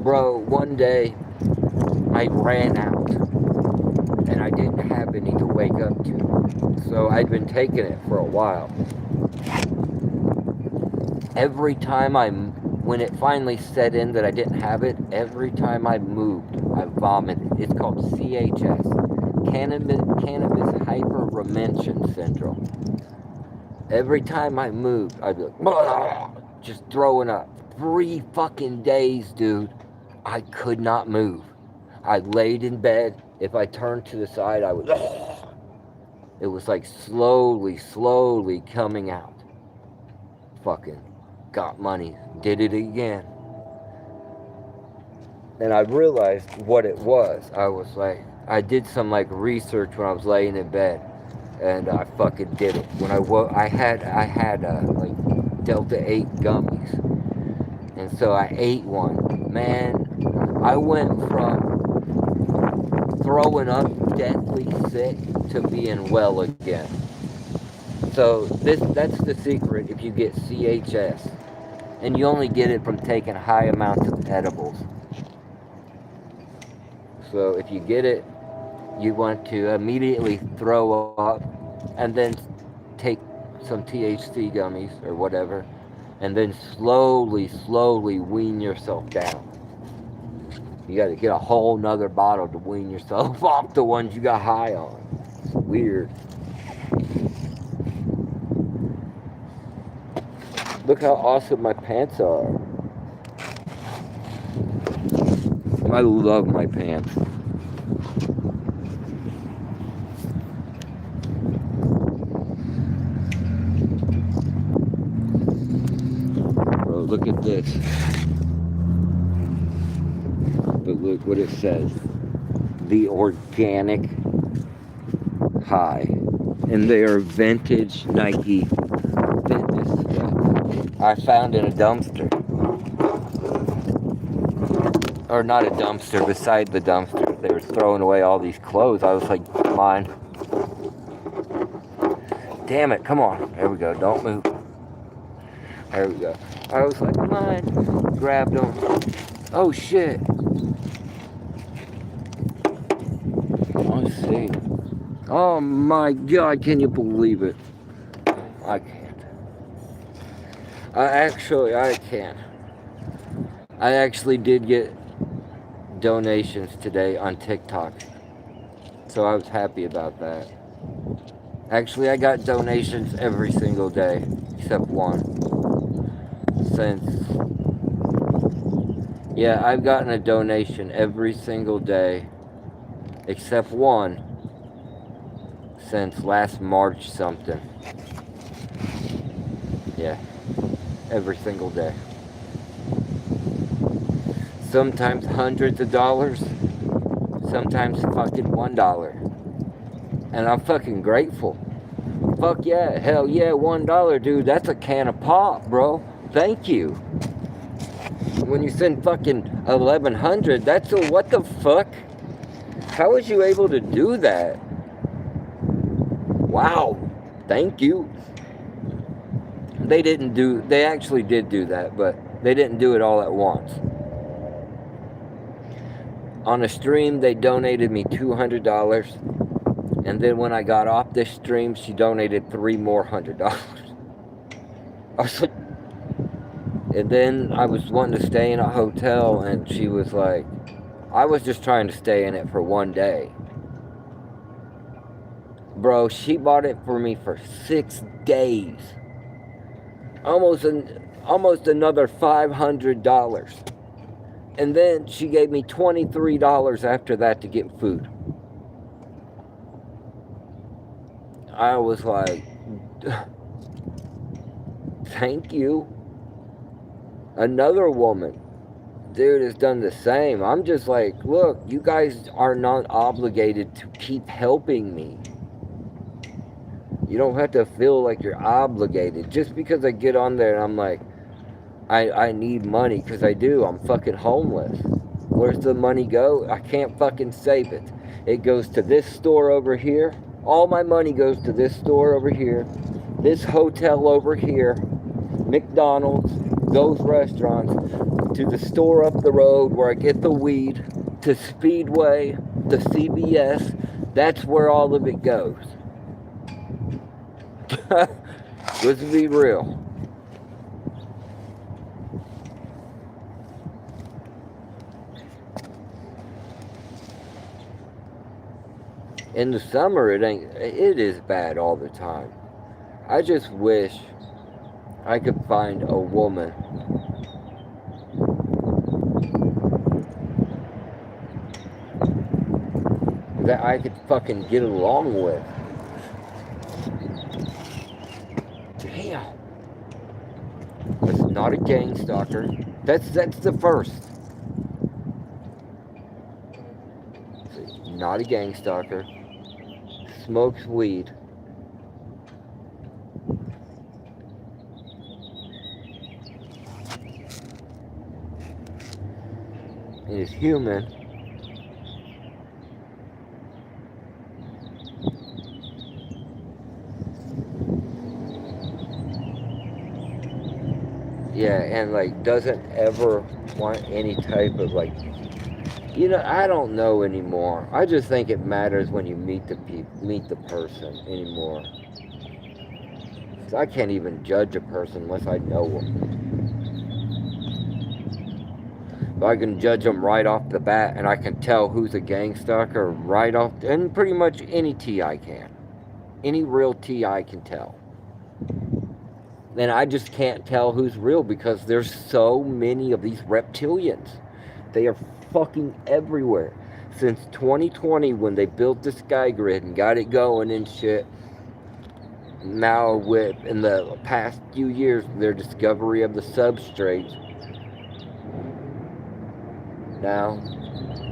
Bro, one day, I ran out. And I didn't have any to wake up to. So I'd been taking it for a while. Every time when it finally set in that I didn't have it, every time I moved, I vomited. It's called CHS, Cannabis Hyperremension Syndrome. Every time I moved, I'd be like, blah, just throwing up. 3 fucking days, dude. I could not move. I laid in bed. If I turned to the side, I would, it was like slowly coming out. Fucking got money, did it again. And I realized what it was. I was like, I did some like research when I was laying in bed. and I fucking did it. When I had like Delta 8 gummies, and so I ate one. Man, I went from throwing up, deathly sick, to being well again. So that's the secret. If you get CHS, and you only get it from taking high amounts of edibles. So if you get it, you want to immediately throw up, and then take some THC gummies or whatever, and then slowly wean yourself down. You got to get a whole nother bottle to wean yourself off the ones you got high on. It's weird. Look how awesome my pants are. I love my pants. Bro, look at this. But look what it says. The Organic High. And they are vintage Nike fitness stuff. I found in a dumpster. Or not a dumpster, beside the dumpster. They were throwing away all these clothes. I was like, mine. Damn it, come on. There we go, don't move. There we go. I was like, mine. Grabbed them. Oh shit. Let's see. Oh my god, can you believe it? I can't. I can. I actually did get donations today on TikTok. So I was happy about that. Actually, I got donations every single day, except one. Yeah, I've gotten a donation every single day, except one, since last March something. Yeah, every single day. Sometimes hundreds of dollars, sometimes fucking $1. And I'm fucking grateful. Fuck yeah, hell yeah, $1, dude, that's a can of pop, bro. Thank you. When you send fucking 1,100, that's a what the fuck? How was you able to do that? Wow, thank you. They actually did do that, but they didn't do it all at once. On a stream, they donated me $200, and then when I got off this stream, she donated $3 more. I was like, and then I was wanting to stay in a hotel, and she was like, I was just trying to stay in it for one day. Bro, she bought it for me for 6 days. Almost another $500. And then she gave me $23 after that to get food. I was like, thank you. Another woman, dude, has done the same. I'm just like, look, you guys are not obligated to keep helping me. You don't have to feel like you're obligated. Just because I get on there and I'm like, I need money, because I do. I'm fucking homeless. Where's the money go? I can't fucking save it. It goes to this store over here. All my money goes to this store over here, this hotel over here, McDonald's, those restaurants, to the store up the road where I get the weed, to Speedway, to CVS. That's where all of it goes. Let's be real. In the summer, it is bad all the time. I just wish I could find a woman that I could fucking get along with. Damn. That's not a gang stalker. That's the first. Not a gang stalker. Smokes weed. and is human. Yeah, and like doesn't ever want any type of like, I don't know anymore. I just think it matters when you meet the person anymore. So I can't even judge a person unless I know them. But I can judge them right off the bat, and I can tell who's a gangstalker right off, and pretty much any T I can. Any real T I can tell. And I just can't tell who's real because there's so many of these reptilians. They are fucking everywhere. Since 2020, when they built the sky grid and got it going and shit, now in the past few years, their discovery of the substrate, now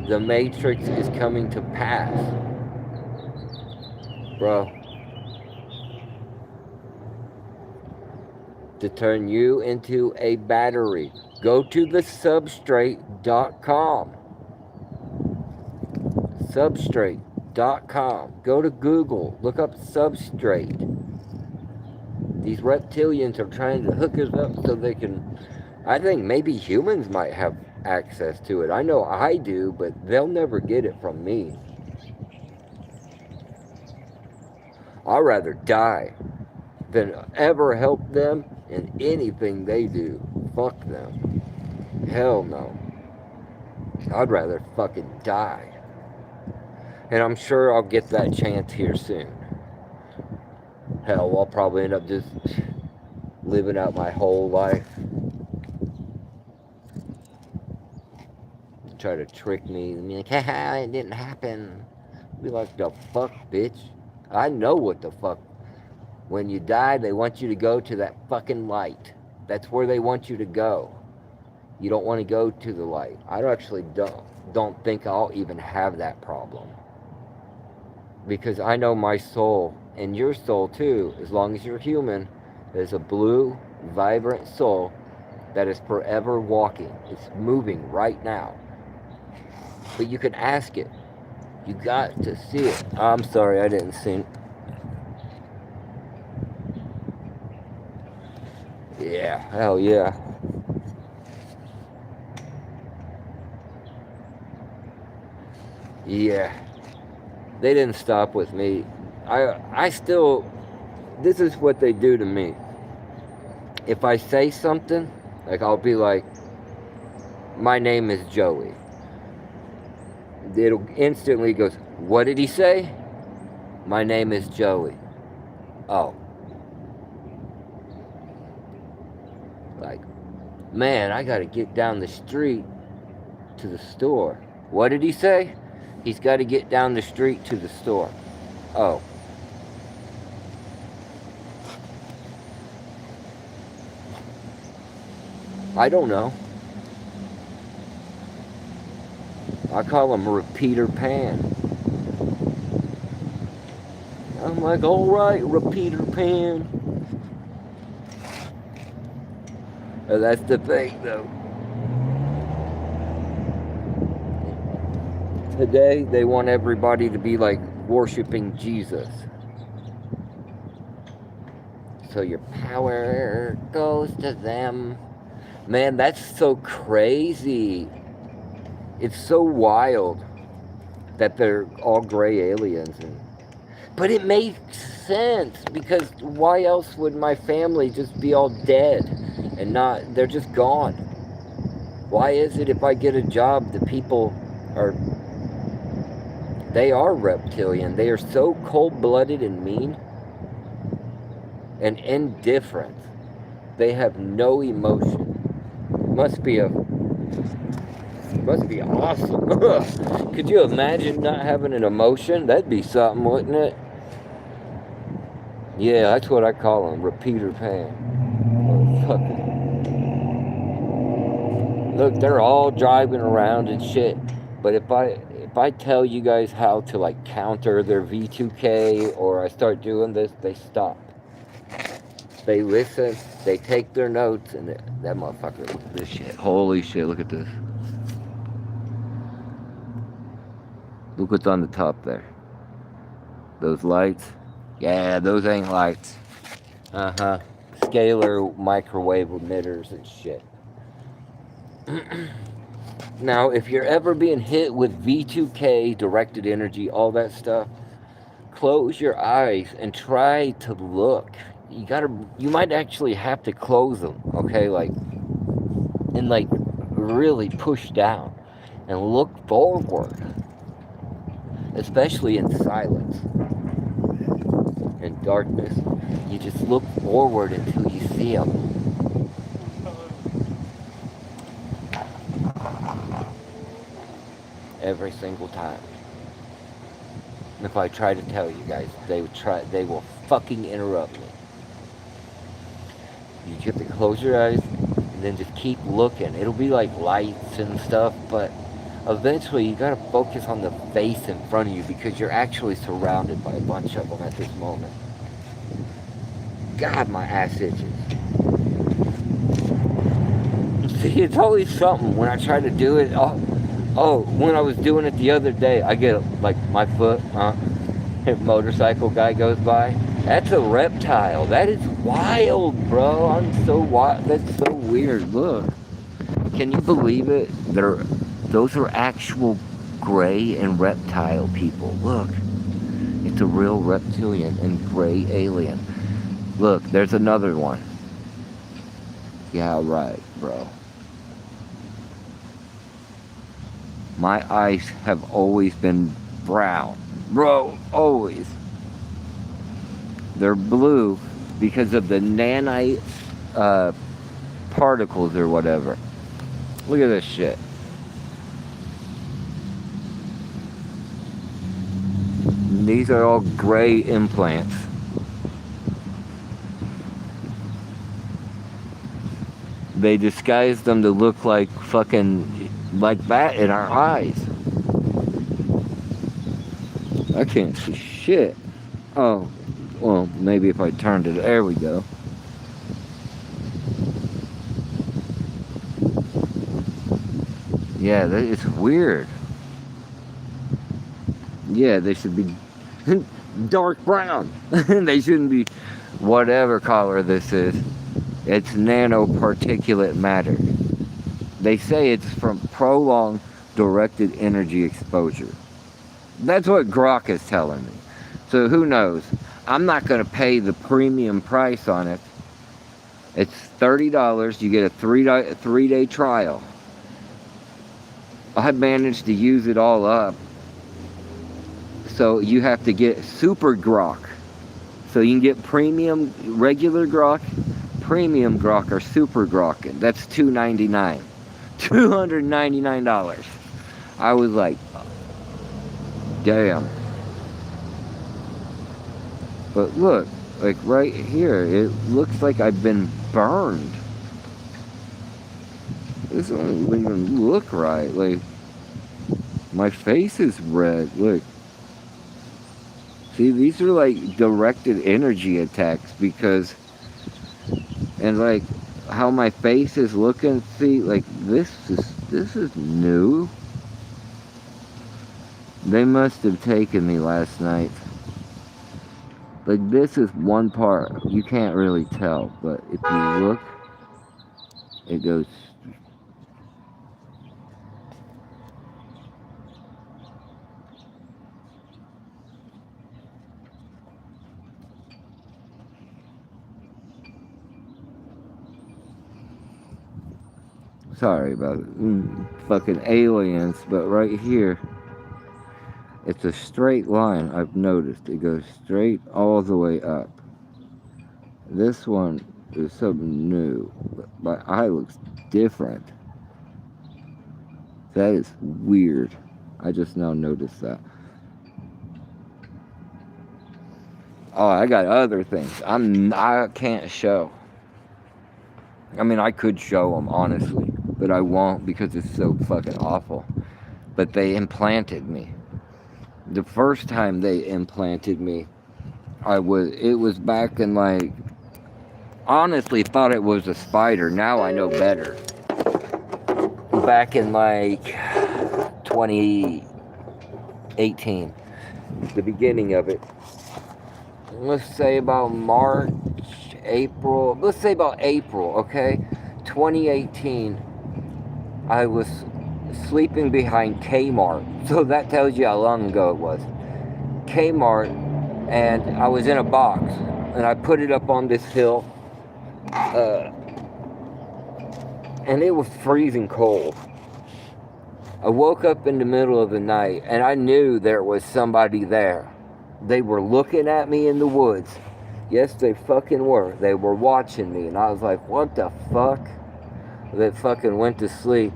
the matrix is coming to pass. Bro. To turn you into a battery. Go to the substrate.com. Substrate.com. Go to Google. Look up substrate. These reptilians are trying to hook us up so they can. I think maybe humans might have access to it. I know I do, but they'll never get it from me. I'd rather die than ever help them in anything they do. Fuck them. Hell no. I'd rather fucking die. And I'm sure I'll get that chance here soon. Hell, I'll probably end up just living out my whole life. Try to trick me and be like, haha, it didn't happen. Be like, the fuck, bitch? I know what the fuck. When you die, they want you to go to that fucking light. That's where they want you to go. You don't want to go to the light. I don't think I'll even have that problem. Because I know my soul, and your soul too, as long as you're human, is a blue, vibrant soul that is forever walking. It's moving right now. But you can ask it. You got to see it. I'm sorry, I didn't see it. Yeah, hell yeah. Yeah. They didn't stop with me. I still, this is what they do to me. If I say something, like I'll be like, my name is Joey. It'll instantly goes, what did he say? My name is Joey. Oh. Like, man, I gotta get down the street to the store. What did he say? He's got to get down the street to the store. Oh. I don't know. I call him Repeater Pan. I'm like, alright, Repeater Pan. That's the thing, though. Today, they want everybody to be like worshiping Jesus. So your power goes to them. Man, that's so crazy. It's so wild that they're all gray aliens. But it makes sense, because why else would my family just be all dead and not, they're just gone? Why is it if I get a job, the people they are reptilian. They are so cold-blooded and mean and indifferent. They have no emotion. Must be awesome. Could you imagine not having an emotion? That'd be something, wouldn't it? Yeah, that's what I call them, Repeater Pan. Look, they're all driving around and shit. But if I tell you guys how to like counter their V2K, or I start doing this, they stop. They listen, they take their notes, and that motherfucker, look at this shit. Holy shit, look at this. Look what's on the top there. Those lights? Yeah, those ain't lights. Uh-huh. Scalar microwave emitters and shit. Now, if you're ever being hit with V2K, directed energy, all that stuff, close your eyes and try to look. You might actually have to close them, okay? And really push down and look forward, especially in silence and darkness. You just look forward until you see them. Every single time. And if I try to tell you guys, they will fucking interrupt me. You have to close your eyes and then just keep looking. It'll be like lights and stuff, but eventually you gotta focus on the face in front of you because you're actually surrounded by a bunch of them at this moment. God, my ass itches. See, it's always something when I try to do it. Oh, when I was doing it the other day, I get like my foot, motorcycle guy goes by. That's a reptile. That is wild, bro. I'm so wild. That's so weird. Look, can you believe it? Those are actual gray and reptile people. Look, it's a real reptilian and gray alien. Look, there's another one. Yeah, right, bro. My eyes have always been brown. Bro, always. They're blue because of the nanite particles or whatever. Look at this shit. These are all gray implants. They disguise them to look like fucking like that in our eyes. I can't see shit. Oh, well, maybe if I turned it, there we go. Yeah, it's weird. Yeah, they should be dark brown. They shouldn't be whatever color this is. It's nanoparticulate matter. They say it's from prolonged directed energy exposure. That's what Grok is telling me. So who knows? I'm not going to pay the premium price on it. It's $30. You get a three-day trial. I managed to use it all up. So you have to get super Grok. So you can get premium, regular Grok, premium Grok, or super Grok. That's $299. $299. I was like, damn. But look, like right here, it looks like I've been burned. This doesn't even look right. Like, my face is red. Look. See, these are like directed energy attacks because, and like how my face is looking. See, like this is new. They must have taken me last night. Like this is one part. You can't really tell, but if you look, it goes. Sorry about it. Fucking aliens, but right here, it's a straight line. I've noticed it goes straight all the way up. This one is something new, but my eye looks different. That is weird. I just now noticed that. Oh, I got other things. I can't show. I mean, I could show them honestly, but I won't because it's so fucking awful. But they implanted me. The first time they implanted me, it was back in like, honestly thought it was a spider. Now I know better. Back in like 2018, the beginning of it. Let's say about March, April. Let's say about April, okay? 2018, I was sleeping behind Kmart. So that tells you how long ago it was. Kmart, and I was in a box, and I put it up on this hill, and it was freezing cold. I woke up in the middle of the night, and I knew there was somebody there. They were looking at me in the woods. Yes, they fucking were. They were watching me, and I was like, what the fuck? They fucking went to sleep.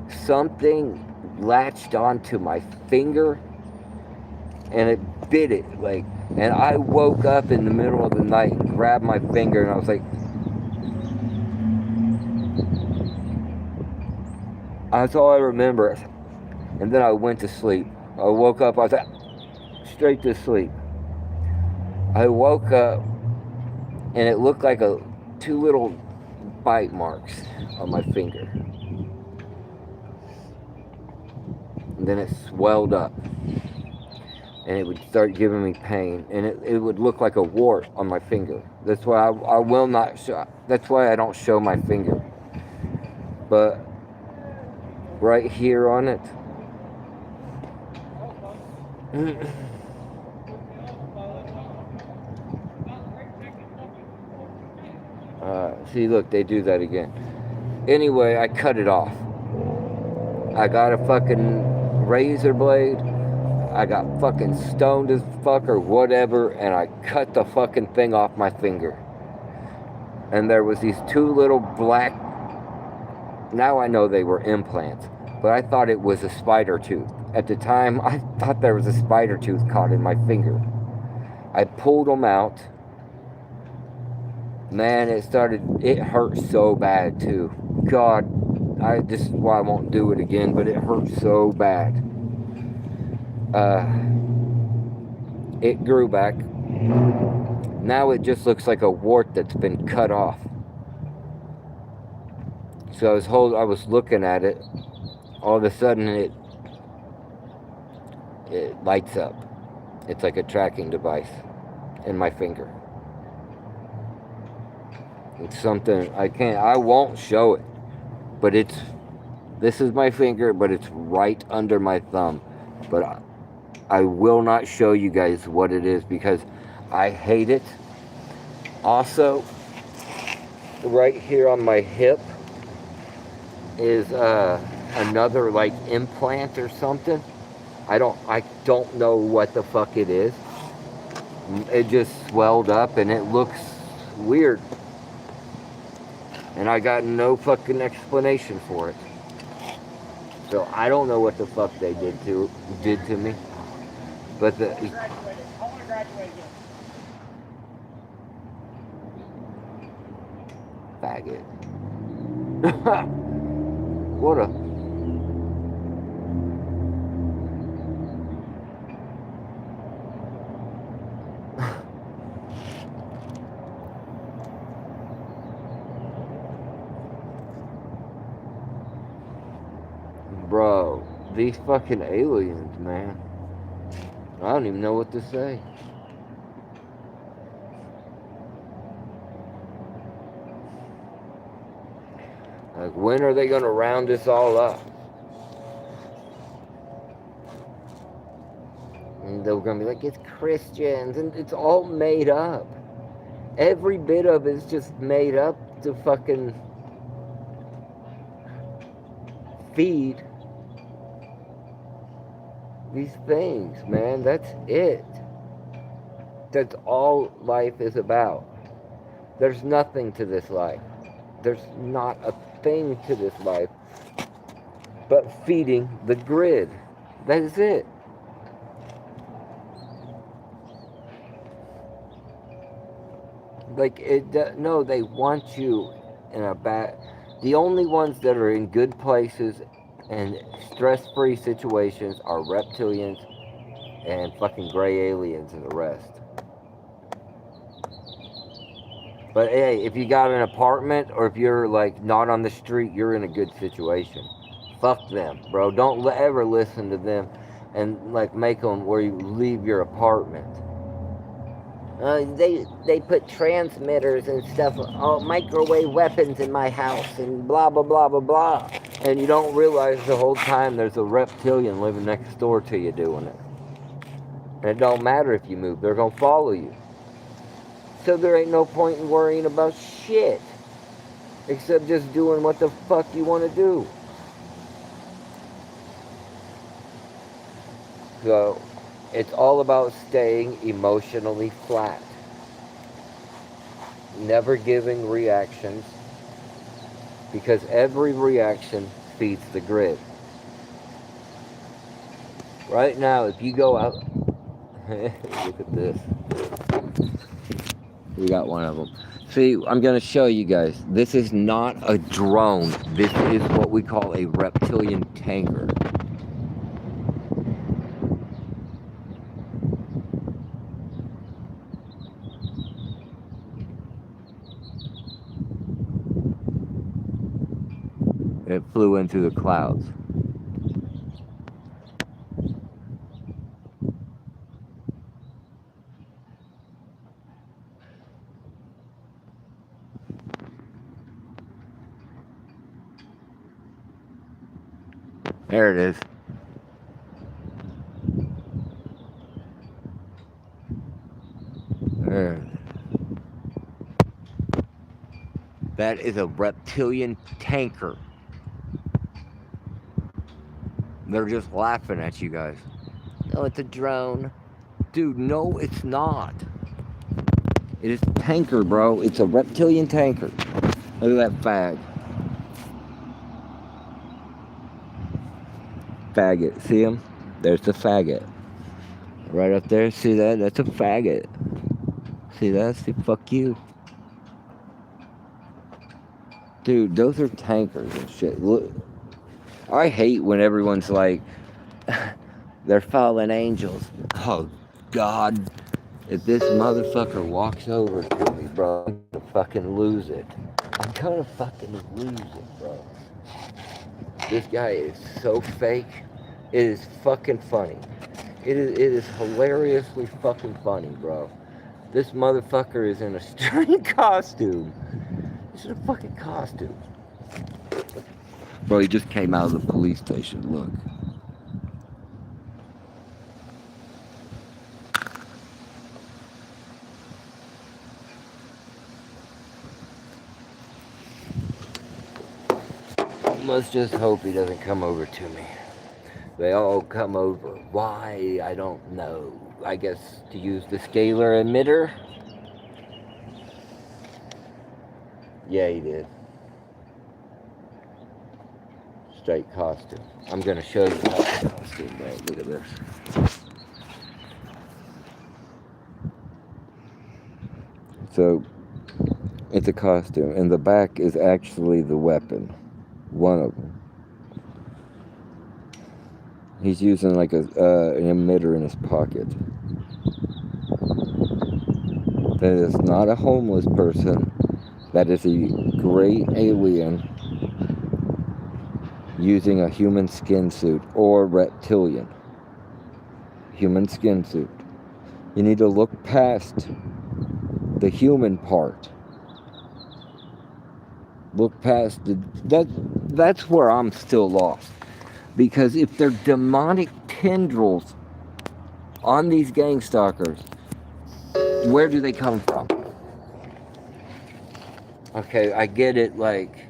Something latched onto my finger, and it bit it, like, and I woke up in the middle of the night and grabbed my finger, and I was like, that's all I remember. And then I went to sleep. I woke up, I was like, straight to sleep. I woke up, and it looked like two little bite marks on my finger. And then it swelled up, and it would start giving me pain, and it would look like a wart on my finger. That's why I will not show. That's why I don't show my finger. But right here on it, see, look, they do that again. Anyway, I cut it off. I got a fucking razor blade. I got fucking stoned as fuck or whatever, and I cut the fucking thing off my finger. And there was these two little black, now I know they were implants, but I thought it was a spider tooth. At the time, I thought there was a spider tooth caught in my finger. I pulled them out. Man, it hurt so bad too. God, this is why I won't do it again, but it hurt so bad. It grew back. Now it just looks like a wart that's been cut off. So I was looking at it. All of a sudden it lights up. It's like a tracking device in my finger. It's something I won't show it, but this is my finger, but it's right under my thumb. But I will not show you guys what it is because I hate it. Also, right here on my hip is another like implant or something. I don't know what the fuck it is. It just swelled up and it looks weird. And I got no fucking explanation for it. So I don't know what the fuck they did to me. But I want to graduate again. Faggot. What a... Bro, these fucking aliens, man. I don't even know what to say. Like, when are they gonna round us all up? And they're gonna be like, it's Christians, and it's all made up. Every bit of it is just made up to fucking feed these things, man. That's it. That's all life is about. There's nothing to this life. There's not a thing to this life but feeding the grid. That is it. Like, no, they want you in a bad... The only ones that are in good places and stress-free situations are reptilians and fucking gray aliens and the rest. But hey, if you got an apartment or if you're like not on the street, you're in a good situation. Fuck them, bro. Don't ever listen to them. and like make them where you leave your apartment. They put transmitters and stuff, microwave weapons in my house, and blah blah blah blah blah. And you don't realize the whole time there's a reptilian living next door to you doing it. And it don't matter if you move; they're gonna follow you. So there ain't no point in worrying about shit, except just doing what the fuck you want to do. So it's all about staying emotionally flat. Never giving reactions, because every reaction feeds the grid. Right now, if you go out, look at this. We got one of them. See, I'm going to show you guys. This is not a drone. This is what we call a reptilian tanker. It flew into the clouds. There it is. There. That is a reptilian tanker. They're just laughing at you guys. Oh, it's a drone. Dude, no, it's not. It is a tanker, bro. It's a reptilian tanker. Look at that fag. Faggot. See him? There's the faggot. Right up there. See that? That's a faggot. See that? See, fuck you. Dude, those are tankers and shit. Look, I hate when everyone's like, they're fallen angels. Oh, God. If this motherfucker walks over to me, bro, I'm gonna fucking lose it. I'm gonna fucking lose it, bro. This guy is so fake. It is fucking funny. It is hilariously fucking funny, bro. This motherfucker is in a string costume. This is a fucking costume. Bro, he just came out of the police station. Look. Let's just hope he doesn't come over to me. They all come over. Why? I don't know. I guess to use the scalar emitter? Yeah, he did. Straight costume. I'm gonna show you the costume, bro. Look at this. So, it's a costume, and the back is actually the weapon. One of them. He's using like an emitter in his pocket. That is not a homeless person. That is a great alien using a human skin suit or reptilian. Human skin suit. You need to look past the human part. Look past that's where I'm still lost. Because if they're demonic tendrils on these gangstalkers, where do they come from? Okay, I get it, like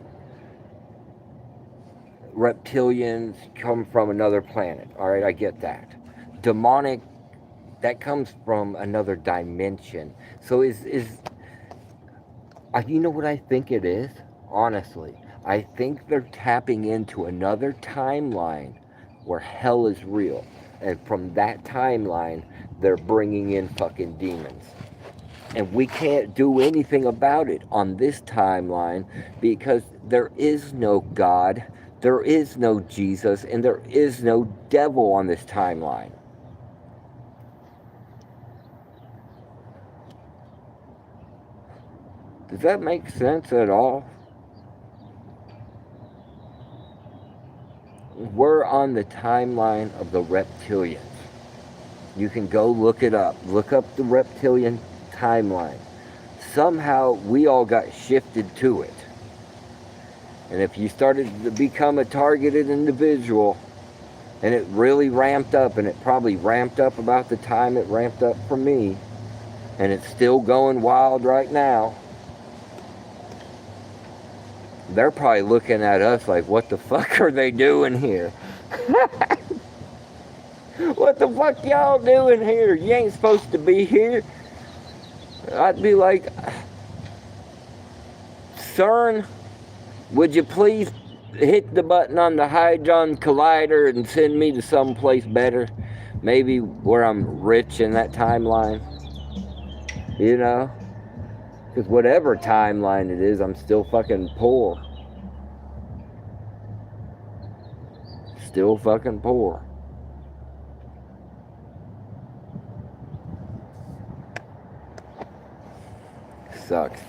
reptilians come from another planet. Alright, I get that. Demonic, that comes from another dimension. So you know what I think it is? Honestly, I think they're tapping into another timeline where hell is real. And from that timeline, they're bringing in fucking demons. And we can't do anything about it on this timeline because there is no God, there is no Jesus, and there is no devil on this timeline. Does that make sense at all? we're on the timeline of the reptilians. You can go look it up. Look up the reptilian timeline. Somehow we all got shifted to it. And if you started to become a targeted individual, and it really ramped up, and it probably ramped up about the time it ramped up for me, and it's still going wild right now, they're probably looking at us like, what the fuck are they doing here? What the fuck y'all doing here? You ain't supposed to be here. I'd be like, CERN, would you please hit the button on the Hadron Collider and send me to someplace better? Maybe where I'm rich in that timeline. You know? Because whatever timeline it is, I'm still fucking poor. Still fucking poor. Sucks.